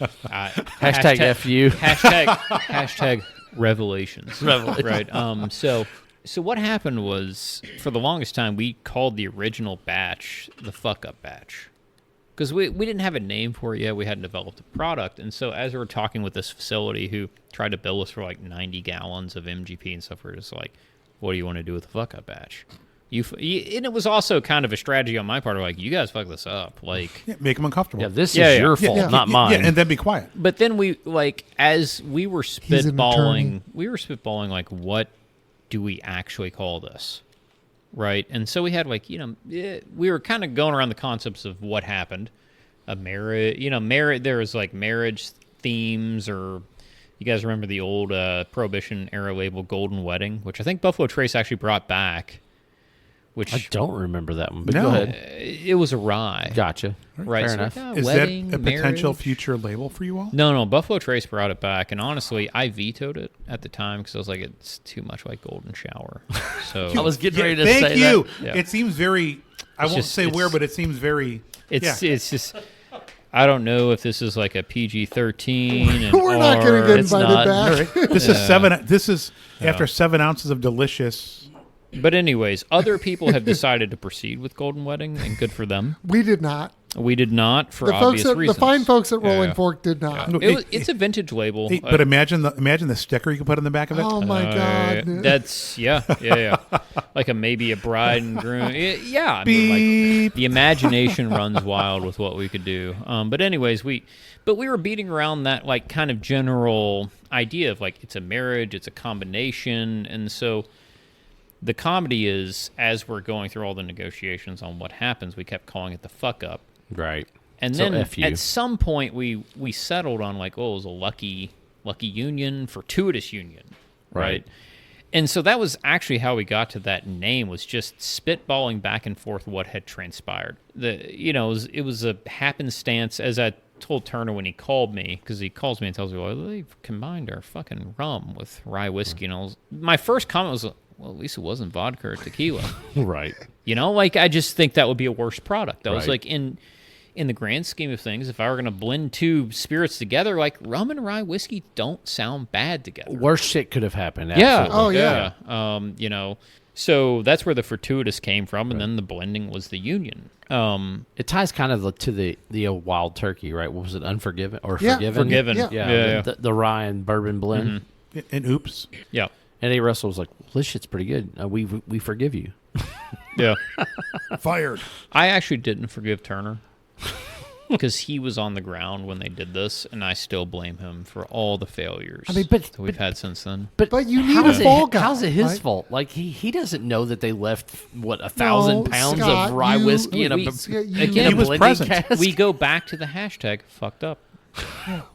Hashtag FU. Hashtag revelations. Revelations. Right. So what happened was, for the longest time, we called the original batch the fuck up batch. Because we didn't have a name for it yet. We hadn't developed a product. And so as we were talking with this facility who tried to bill us for like 90 gallons of MGP and stuff, we were just like, what do you want to do with the fuck up batch? And it was also kind of a strategy on my part of like, you guys fuck this up. Like, Make them uncomfortable. Yeah, this is your fault, yeah. not mine. Yeah, and then be quiet. but then as we were He's an attorney. spitballing like, what do we actually call this? Right. And so we had we were kind of going around the concepts of what happened. A marriage, there was like marriage themes, or you guys remember the old Prohibition era label Golden Wedding, which I think Buffalo Trace actually brought back. Which I don't remember that one, but No. go ahead. it was a rye. Gotcha. Right. Fair So enough. yeah, Is wedding, that a potential marriage. future label for you all? No, Buffalo Trace brought it back, and honestly, I vetoed it at the time because I was like, it's too much like Golden Shower. So I was getting ready to Thank say you. that. Yeah. It seems very. I It's won't just- say where, it's- but it seems very. it's yeah. it's just. I don't know if this is like a PG-13. We're not going to get It's invited not. back. All right. This is 7. This is after 7 ounces of delicious. But anyways, other people have decided to proceed with Golden Wedding, and good for them. We did not. We did not for The obvious folks, reasons. the fine folks at Rolling Yeah. Fork did not. No, It's a vintage label. But imagine the sticker you can put on the back of it. Oh my God! That's yeah. Like maybe a bride and groom. Yeah, I mean, Beep. like, the imagination runs wild with what we could do. But anyways, we were beating around that like kind of general idea of like it's a marriage, it's a combination, and so the comedy is as we're going through all the negotiations on what happens, we kept calling it the fuck up. Right. And So then F you. at some point we settled on like, oh, it was a lucky union, fortuitous union, right? And so that was actually how we got to that name, was just spitballing back and forth what had transpired. It was a happenstance, as I told Turner when he called me, because he calls me and tells me, well, they've combined our fucking rum with rye whiskey. And my first comment was, well, at least it wasn't vodka or tequila. Right. I just think that would be a worse product. I was Right. like, in the grand scheme of things, if I were going to blend two spirits together, like rum and rye whiskey don't sound bad together. Worst shit could have happened. Yeah. Absolutely. Oh, yeah. So that's where the fortuitous came from, and then the blending was the union. It ties kind of to the old Wild Turkey, right? What was it, Unforgiven or Yeah, Forgiven? Forgiven. Yeah. Yeah. The rye and bourbon blend. And oops. Yeah. And A. Russell was like, well, this shit's pretty good. We forgive you. Yeah. Fired. I actually didn't forgive Turner because he was on the ground when they did this, and I still blame him for all the failures that we've had since then. But you need how a is fall guy. How's it his right? fault? Like he doesn't know that they left 1,000 pounds Scott, of rye you- whiskey in a, we- in again, a he was blending present. cask? We go back to the hashtag fucked up.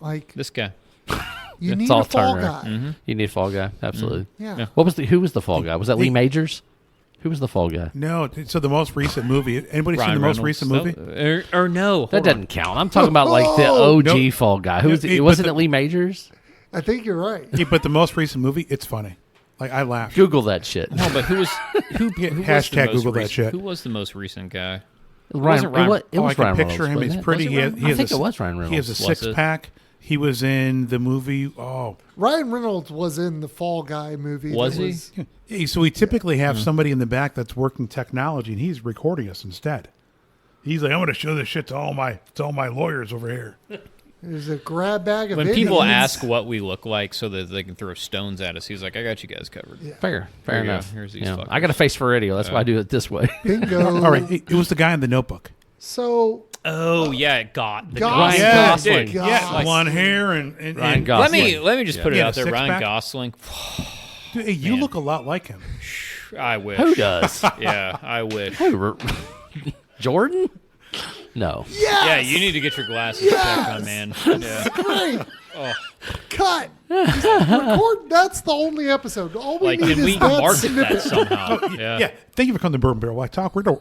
Like This guy. you It's need all a fall Turner. guy. You need a fall guy, absolutely. Yeah. Yeah. Who was the fall guy? Was that Lee Majors? Who was the fall guy? No. So the most recent movie. Anybody seen Ryan the most Reynolds. recent movie? Or no. That hold on. doesn't count. I'm talking about like the OG No. fall guy. Who was Yeah, it? but Wasn't the- it Lee Majors? I think you're right. Yeah, but the most recent movie, it's funny. Like I laughed. Google that shit. No, but who was who was the Hashtag most Google that recent- shit. Who was the most recent guy? Ryan, Ryan- it was I can Ryan picture Reynolds, him. He's wasn't it? pretty. Was it He has, Ryan? he I has think a, it was Ryan He has Reynolds. a Was six it? pack. He was in the movie. Oh, Ryan Reynolds was in the Fall Guy movie. Was that he? so we typically have somebody in the back that's working technology, and he's recording us instead. He's like, I'm going to show this shit to all my lawyers over here. There's a grab bag of When people Indians. ask what we look like so that they can throw stones at us, he's like, I got you guys covered. Yeah. Fair Here you go. enough. Here's these You know, fuckers. I got a face for radio. That's why I do it this way. Bingo. All right, it was the guy in the Notebook. So Oh yeah, it got the Ryan guy. Gosling. Dude, God. Yeah, blonde hair and Ryan and- Gosling. Let me just put it Yeah, out there. the Ryan six-pack. Gosling. Dude, hey, you Man. look a lot like him. I wish. Who does? Yeah, I wish. Who? Jordan? No. Yeah, you need to get your glasses checked, my man. Yeah. great. Oh. Cut. Just record. That's the only episode. All we Like, need can is we that market snippet. that somehow? Yeah. Yeah, thank you for coming to Bourbon Barrel White Talk. We're the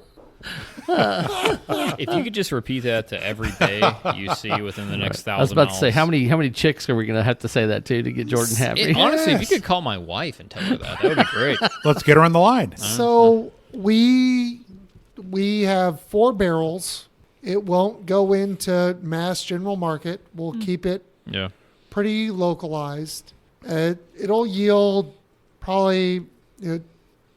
If you could just repeat that to every day you see within the next 1,000 I was about to say, miles. how many chicks are we going to have to say that to get Jordan happy? Honestly, if you Yes. could call my wife and tell her that would be great. Let's get her on the line. So we we have 4 barrels. It won't go into mass general market. We'll keep it pretty localized. It'll yield probably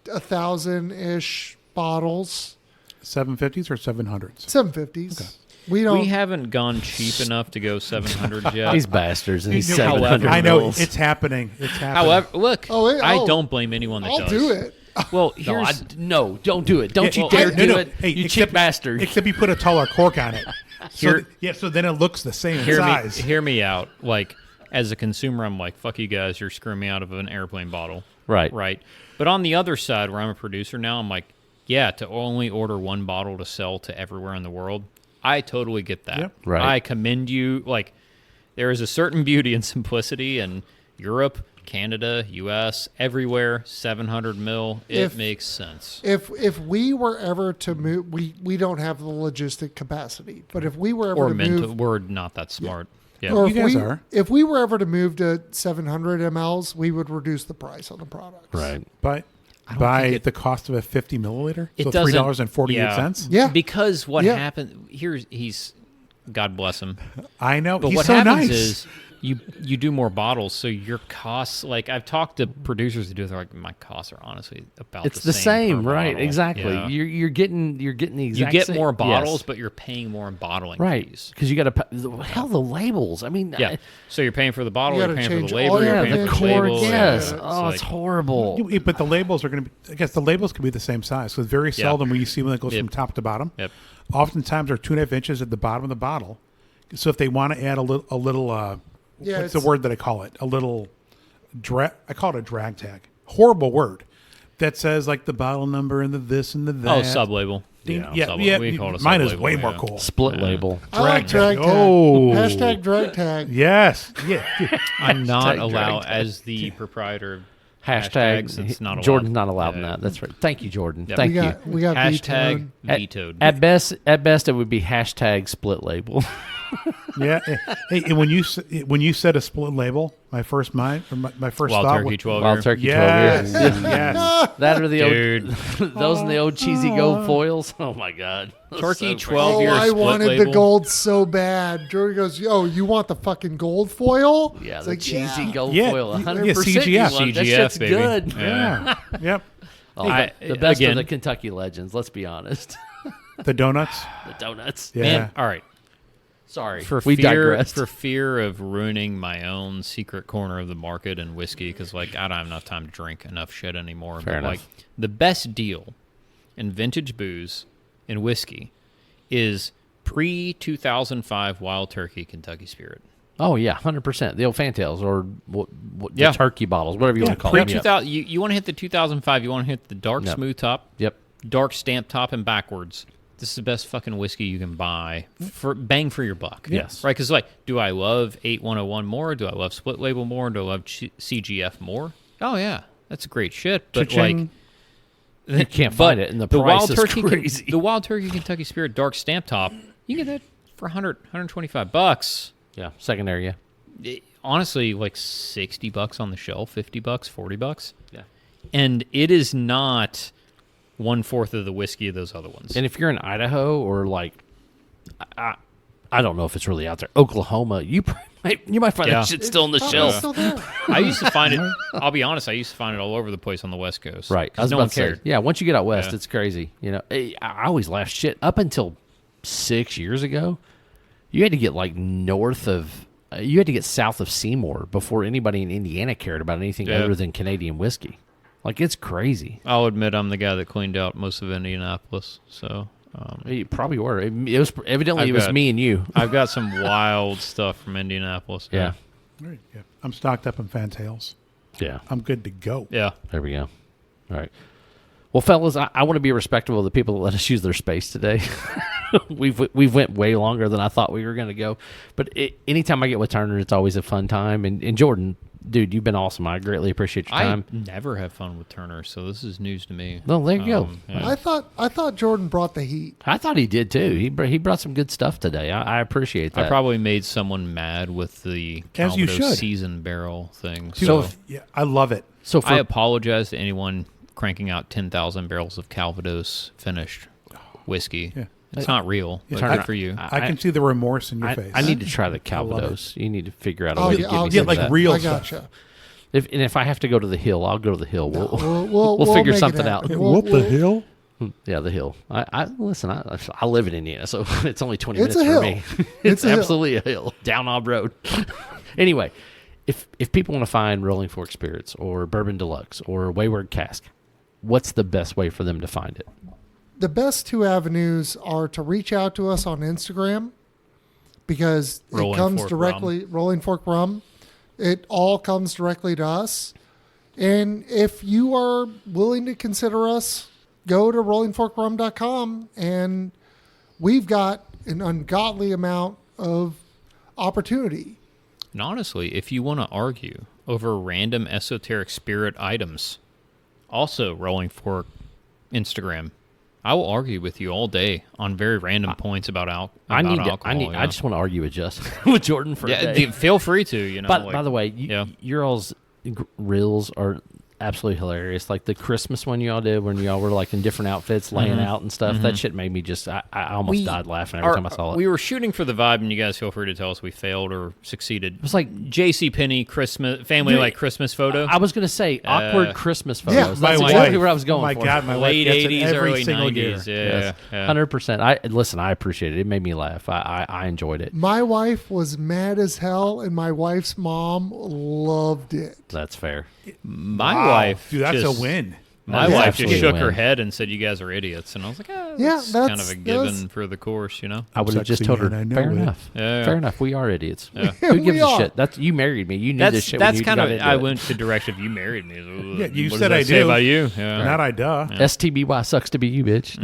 1,000-ish bottles. 750s or 700s? 750s. Okay. We haven't gone cheap enough to go 700 yet. These bastards, and he's However, 700 I know mils. it's happening. It's happening. However, look, I Oh, don't blame anyone that I'll does. do it. Well, No, here's no, don't do it. Don't you well, dare no, do no. it. Hey, you except- cheap bastard. Except you put a taller cork on it. Here- So then it looks the same in size. hear me out. Like, as a consumer, I'm like, fuck you guys, you're screwing me out of an airplane bottle. Right. Right. But on the other side, where I'm a producer now, I'm like, yeah, to only order 1 bottle to sell to everywhere in the world, I totally get that. Yep. Right. I commend you. Like, there is a certain beauty and simplicity in Europe, Canada, U.S., everywhere, 700 mil. It makes sense. If we were ever to move, we don't have the logistic capacity. But if we were ever Or to mental. move, We're not that smart. Yeah. or You if guys we are. if we were ever to move to 700 mLs, we would reduce the price on the products. Right. But don't by think it- the cost of a 50 milliliter, It so doesn't- $3.48. Yeah. Because what Yeah. happened, he's, God bless him. I know. But He's what so happens nice. is you do more bottles, so your costs. Like I've talked to producers who do it, they're like, my costs are honestly about It's the same per right? bottle." Exactly. Yeah. You're getting the You exact get same. more bottles, Yes. but you're paying more in bottling right fees. because you got to hell the labels. I mean, Yeah. So you're paying for the bottle, You you're gotta paying for change the all label, your you're yeah, paying the for the cork. label. Yes. Yeah, Oh, it's like- horrible. But the labels are going to be, I guess the labels can be the same size. Because very Yeah. seldom when you see one that goes Yep. from top to bottom. Yep. Oftentimes they're 2.5 inches at the bottom of the bottle. So if they want to add a little Yeah, what's the it's- word that I call it? A little, I call it a drag tag. Horrible word. That says like the bottle number and the this and the that. Oh, sub-label. Yeah, sub-label. yeah. We call it a Mine is sub-label, way more yeah. cool. Split label. I like Drag drag tag. tag. Oh. Hashtag drag tag. Yes. Yeah. I'm not Hashtag allowed, drag as the proprietor of Hashtag. it's not allowed. Jordan's not allowed in Yeah. that. That's right. Thank you, Jordan. Yep. Thank We got you. we got Hashtag vetoed. vetoed. At best, it would be hashtag split label. Yeah. Hey, and when you said a split label, my first Wild thought Turkey was, 12 Wild year. turkey 12 yes, years. yes. That are the Dude. old, those and the old cheesy gold foils. Oh my god. Turkey So 12 Oh, year I split wanted label. the gold so bad. Jordan goes, "Yo, you want the fucking gold foil?" Yeah, It's the like, cheesy yeah. gold Yeah, foil. yeah, 100% you CGF. want. That CGF, shit's baby. good. Yeah. Yep. Oh, I- the best again- of the Kentucky legends. Let's be honest. The donuts. The donuts. Yeah. Man, all right. Sorry, For we fear, digressed. for fear of ruining my own secret corner of the market in whiskey, because like I don't have enough time to drink enough shit anymore. Fair but enough. like the best deal in vintage booze and whiskey is pre-2005 Wild Turkey Kentucky Spirit. Oh yeah, 100%. The old Fantails or Yeah. the turkey bottles, whatever you want to call Pre them. Yep. 2000, you want to hit the 2005. You want to hit the dark Yep. smooth top, Yep. dark stamp top, and backwards. This is the best fucking whiskey you can buy for bang for your buck. Yes. Right? Because like, do I love 8101 more? Do I love Split Label more? Do I love CGF more? Oh yeah, that's great shit. But Cha-ching. like, You can't find it, and the price Wild is Turkey, crazy. the Wild Turkey Kentucky Spirit dark stamp top, you can get that for 100, 125 bucks. Yeah, secondary. Yeah. Honestly, like $60 on the shelf, $50, $40. Yeah. And it is not 1/4 of the whiskey of those other ones. And if you're in Idaho or like, I don't know if it's really out there, Oklahoma, you might find Yeah. that shit still on the Oh, it's shelf. still there. I used to find it. I'll be honest. I used to find it all over the place on the West Coast. Right. I 'Cause was no about one to say, cared. yeah, once you get out west, Yeah. it's crazy. You know, I always laughed shit up until 6 years ago. You had to get like north of, you had to get south of Seymour before anybody in Indiana cared about anything Yeah. other than Canadian whiskey. Like, it's crazy. I'll admit I'm the guy that cleaned out most of Indianapolis. So You probably were. It was evidently I've it was got- me and you. I've got some wild stuff from Indianapolis. Yeah. All right, yeah. I'm stocked up in Fantails. Yeah. I'm good to go. Yeah. There we go. All right. Well, fellas, I want to be respectful of the people that let us use their space today. We've went way longer than I thought we were going to go. But anytime I get with Turner, it's always a fun time. And Jordan, dude, you've been awesome. I greatly appreciate your time. I never have fun with Turner, so this is news to me. Well, there you go. Yeah. I thought Jordan brought the heat. I thought he did too. He brought some good stuff today. I appreciate that. I probably made someone mad with the As you Calvados should. season barrel thing. So, So yeah, I love it. so I for apologize to anyone cranking out 10,000 barrels of Calvados finished. whiskey. Yeah. It's not real. Yeah. But good for you. I can see the remorse in your face. I need to try the Calvados. You need to figure out a I'll way get- to get I'll me get some like of that. real I stuff. gotcha. If I have to go to the hill, I'll go to the hill. We'll We'll figure make it something out. happen. What the hell? Yeah, the hill. I listen. I live in Indiana, so it's only 20 It's minutes a for hill. me. It's a hill. absolutely a hill down Knob Road. Anyway, if people want to find Rolling Fork Spirits or Bourbon Deluxe or Wayward Cask, what's the best way for them to find it? The best two avenues are to reach out to us on Instagram because Rolling it comes Fork directly, Rolling Fork Rum. It all comes directly to us. And if you are willing to consider us, go to rollingforkrum.com and we've got an ungodly amount of opportunity. And honestly, if you want to argue over random esoteric spirit items, also Rolling Fork Instagram, I will argue with you all day on very random points about alcohol. I just want to argue with with Jordan for a day. dude, feel free to. You know. By the way, your all's reels are absolutely hilarious. Like the Christmas one you all did when you all were like in different outfits laying out and stuff. That shit made me just I almost died laughing every time I saw it. We were shooting for the vibe, and you guys feel free to tell us we failed or succeeded. It was like J.C. Penney Christmas family Dude, like Christmas photo. I was gonna say awkward Christmas photos. yeah, That's my exactly wife- where I was going my for. God, my wife late gets it 80s, every early single 90s. year. Yeah, 100%. I appreciate it. It made me laugh. I enjoyed it. My wife was mad as hell and my wife's mom loved it. That's fair. My Wow. wife, Dude, that's just, a win. My That's wife just absolutely shook a her win. head and said, "You guys are idiots," and I was like, Yeah, that's kind that's- of a that's- given for the course, you know." I would have just Sexy told her. and I know Fair it. enough. Yeah. Fair enough. We are idiots. Yeah. Who gives We a are. shit? That's you married me. You knew this shit. That's when kind you of. got into I it. went the direction of you married me. Yeah, you What said does I that say do. about you. Yeah. Not I duh. STBY sucks to be you, bitch.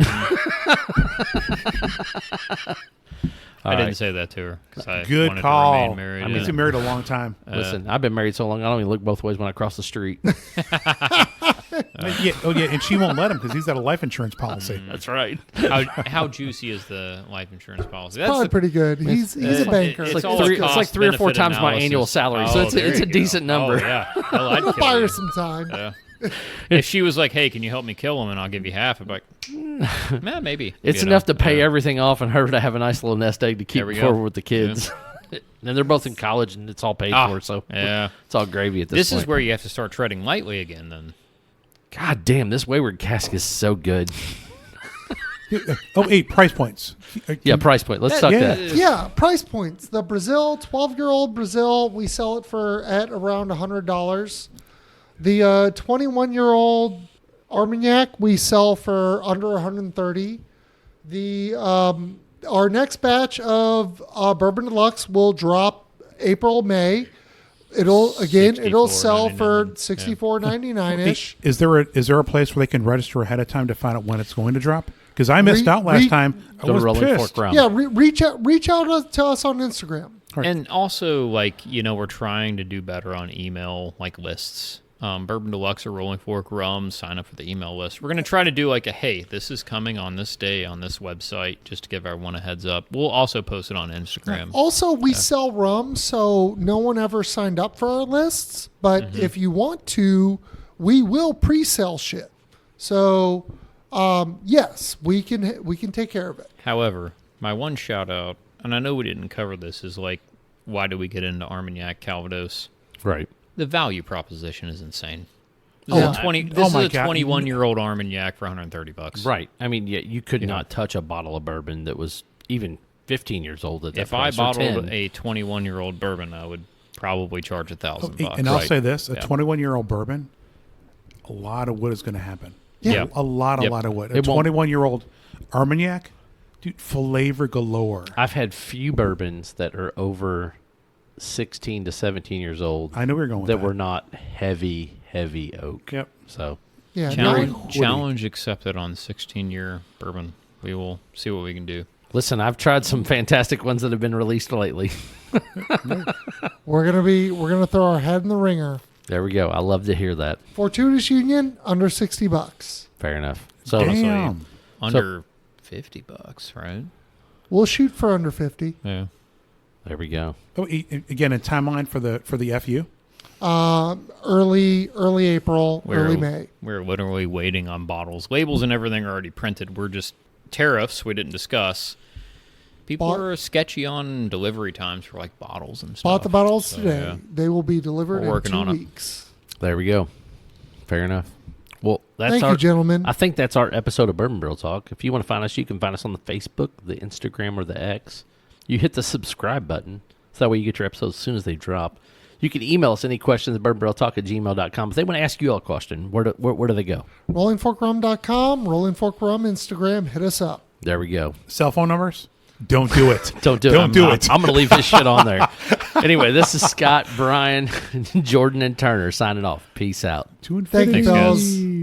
I didn't say that to her because I Good wanted call. to remain married. I mean, He's been married a long time. Listen, I've been married so long, I don't even look both ways when I cross the street. Yeah, and she won't let him because he's got a life insurance policy. That's right. how juicy is the life insurance policy? That's Probably the, pretty good. He's a banker. It's It's like all a three- it's cost like 3 or 4 benefit times my analysis. annual salary, so Oh, it's there a you go. decent number. Oh, yeah. Hell, I'd We'll kill buy you. her some time. Yeah. If she was like, "Hey, can you help me kill him and I'll give you half?" I'd be like, "Man, maybe." It's you enough know? to pay Yeah. everything off and her to have a nice little nest egg to keep There we go. forward with the kids. And they're both in college and it's all paid for, so Yeah. it's all gravy at This point. is where you have to start treading lightly again. Then God damn, this Wayward Cask is so good. Price points. Yeah, price point. Let's talk yeah. that. Yeah, price points. The Brazil, 12-year-old Brazil, we sell it for at around $100. The 21-year-old Armagnac, we sell for under $130. The our next batch of Bourbon Deluxe will drop April, May. It'll sell for $64.99 ish. Is there a place where they can register ahead of time to find out when it's going to drop? Because I missed out last time. I The was Rolling pissed. Fork Rum. Yeah, reach out to us on Instagram. Right. And also, like, you know, we're trying to do better on email, like, lists. Bourbon Deluxe or Rolling Fork Rum, sign up for the email list. We're going to try to do, like, hey, this is coming on this day on this website, just to give everyone a heads up. We'll also post it on Instagram. Also, we sell rum, so no one ever signed up for our lists. But if you want to, we will pre-sell shit. So, yes, we can take care of it. However, my one shout-out, and I know we didn't cover this, is, like, why do we get into Armagnac Calvados? Right. The value proposition is insane. This Oh, is a 20. oh This my is a God. 21-year-old Armagnac for $130. Right. I mean, yeah, you could not touch a bottle of bourbon that was even 15 years old at that If I price, or bottled 10. a 21-year-old bourbon, I would probably charge $1,000. And I'll Right. say this: a Yeah. 21-year-old bourbon, a lot of wood is going to happen. Yeah. A lot Yep. of wood. A It won't- 21-year-old Armagnac, dude, flavor galore. I've had few bourbons that are over 16 to 17 years old I know where you're going with that that. were not heavy oak. Yep. So, Yeah, Challenge accepted on 16-year bourbon. We will see what we can do. listen, I've tried some fantastic ones that have been released lately. we're gonna throw our head in the ringer. There we go. I love to hear that. Fortuitous Union under $60. Fair enough. So, Damn. Under $50, right? We'll shoot for under 50. Yeah. there we go. Again, a timeline for the FU. Early April, early May. We're literally waiting on bottles. Labels and everything are already printed. We're just tariffs we didn't discuss. People Bought- are sketchy on delivery times for like bottles and stuff. Bought the bottles So, today. yeah. They will be delivered We're in working 2 on it. weeks. There we go. Fair enough. Well, that's Thank our you, gentlemen. I think that's our episode of Bourbon Barrel Talk. If you want to find us, you can find us on the Facebook, the Instagram, or the X. You hit the subscribe button, so that way you get your episodes as soon as they drop. You can email us any questions at bourbonbarreltalk@gmail.com. If they want to ask you all a question, where do they go? RollingForkRum.com, Rolling Fork Rum Instagram. Hit us up. There we go. Cell phone numbers? Don't do it. Don't do it. Don't do it. I'm going to leave this shit on there. Anyway, this is Scott, Brian, Jordan, and Turner signing off. Peace out. To Thank you, infinity. Thanks, fellas. guys.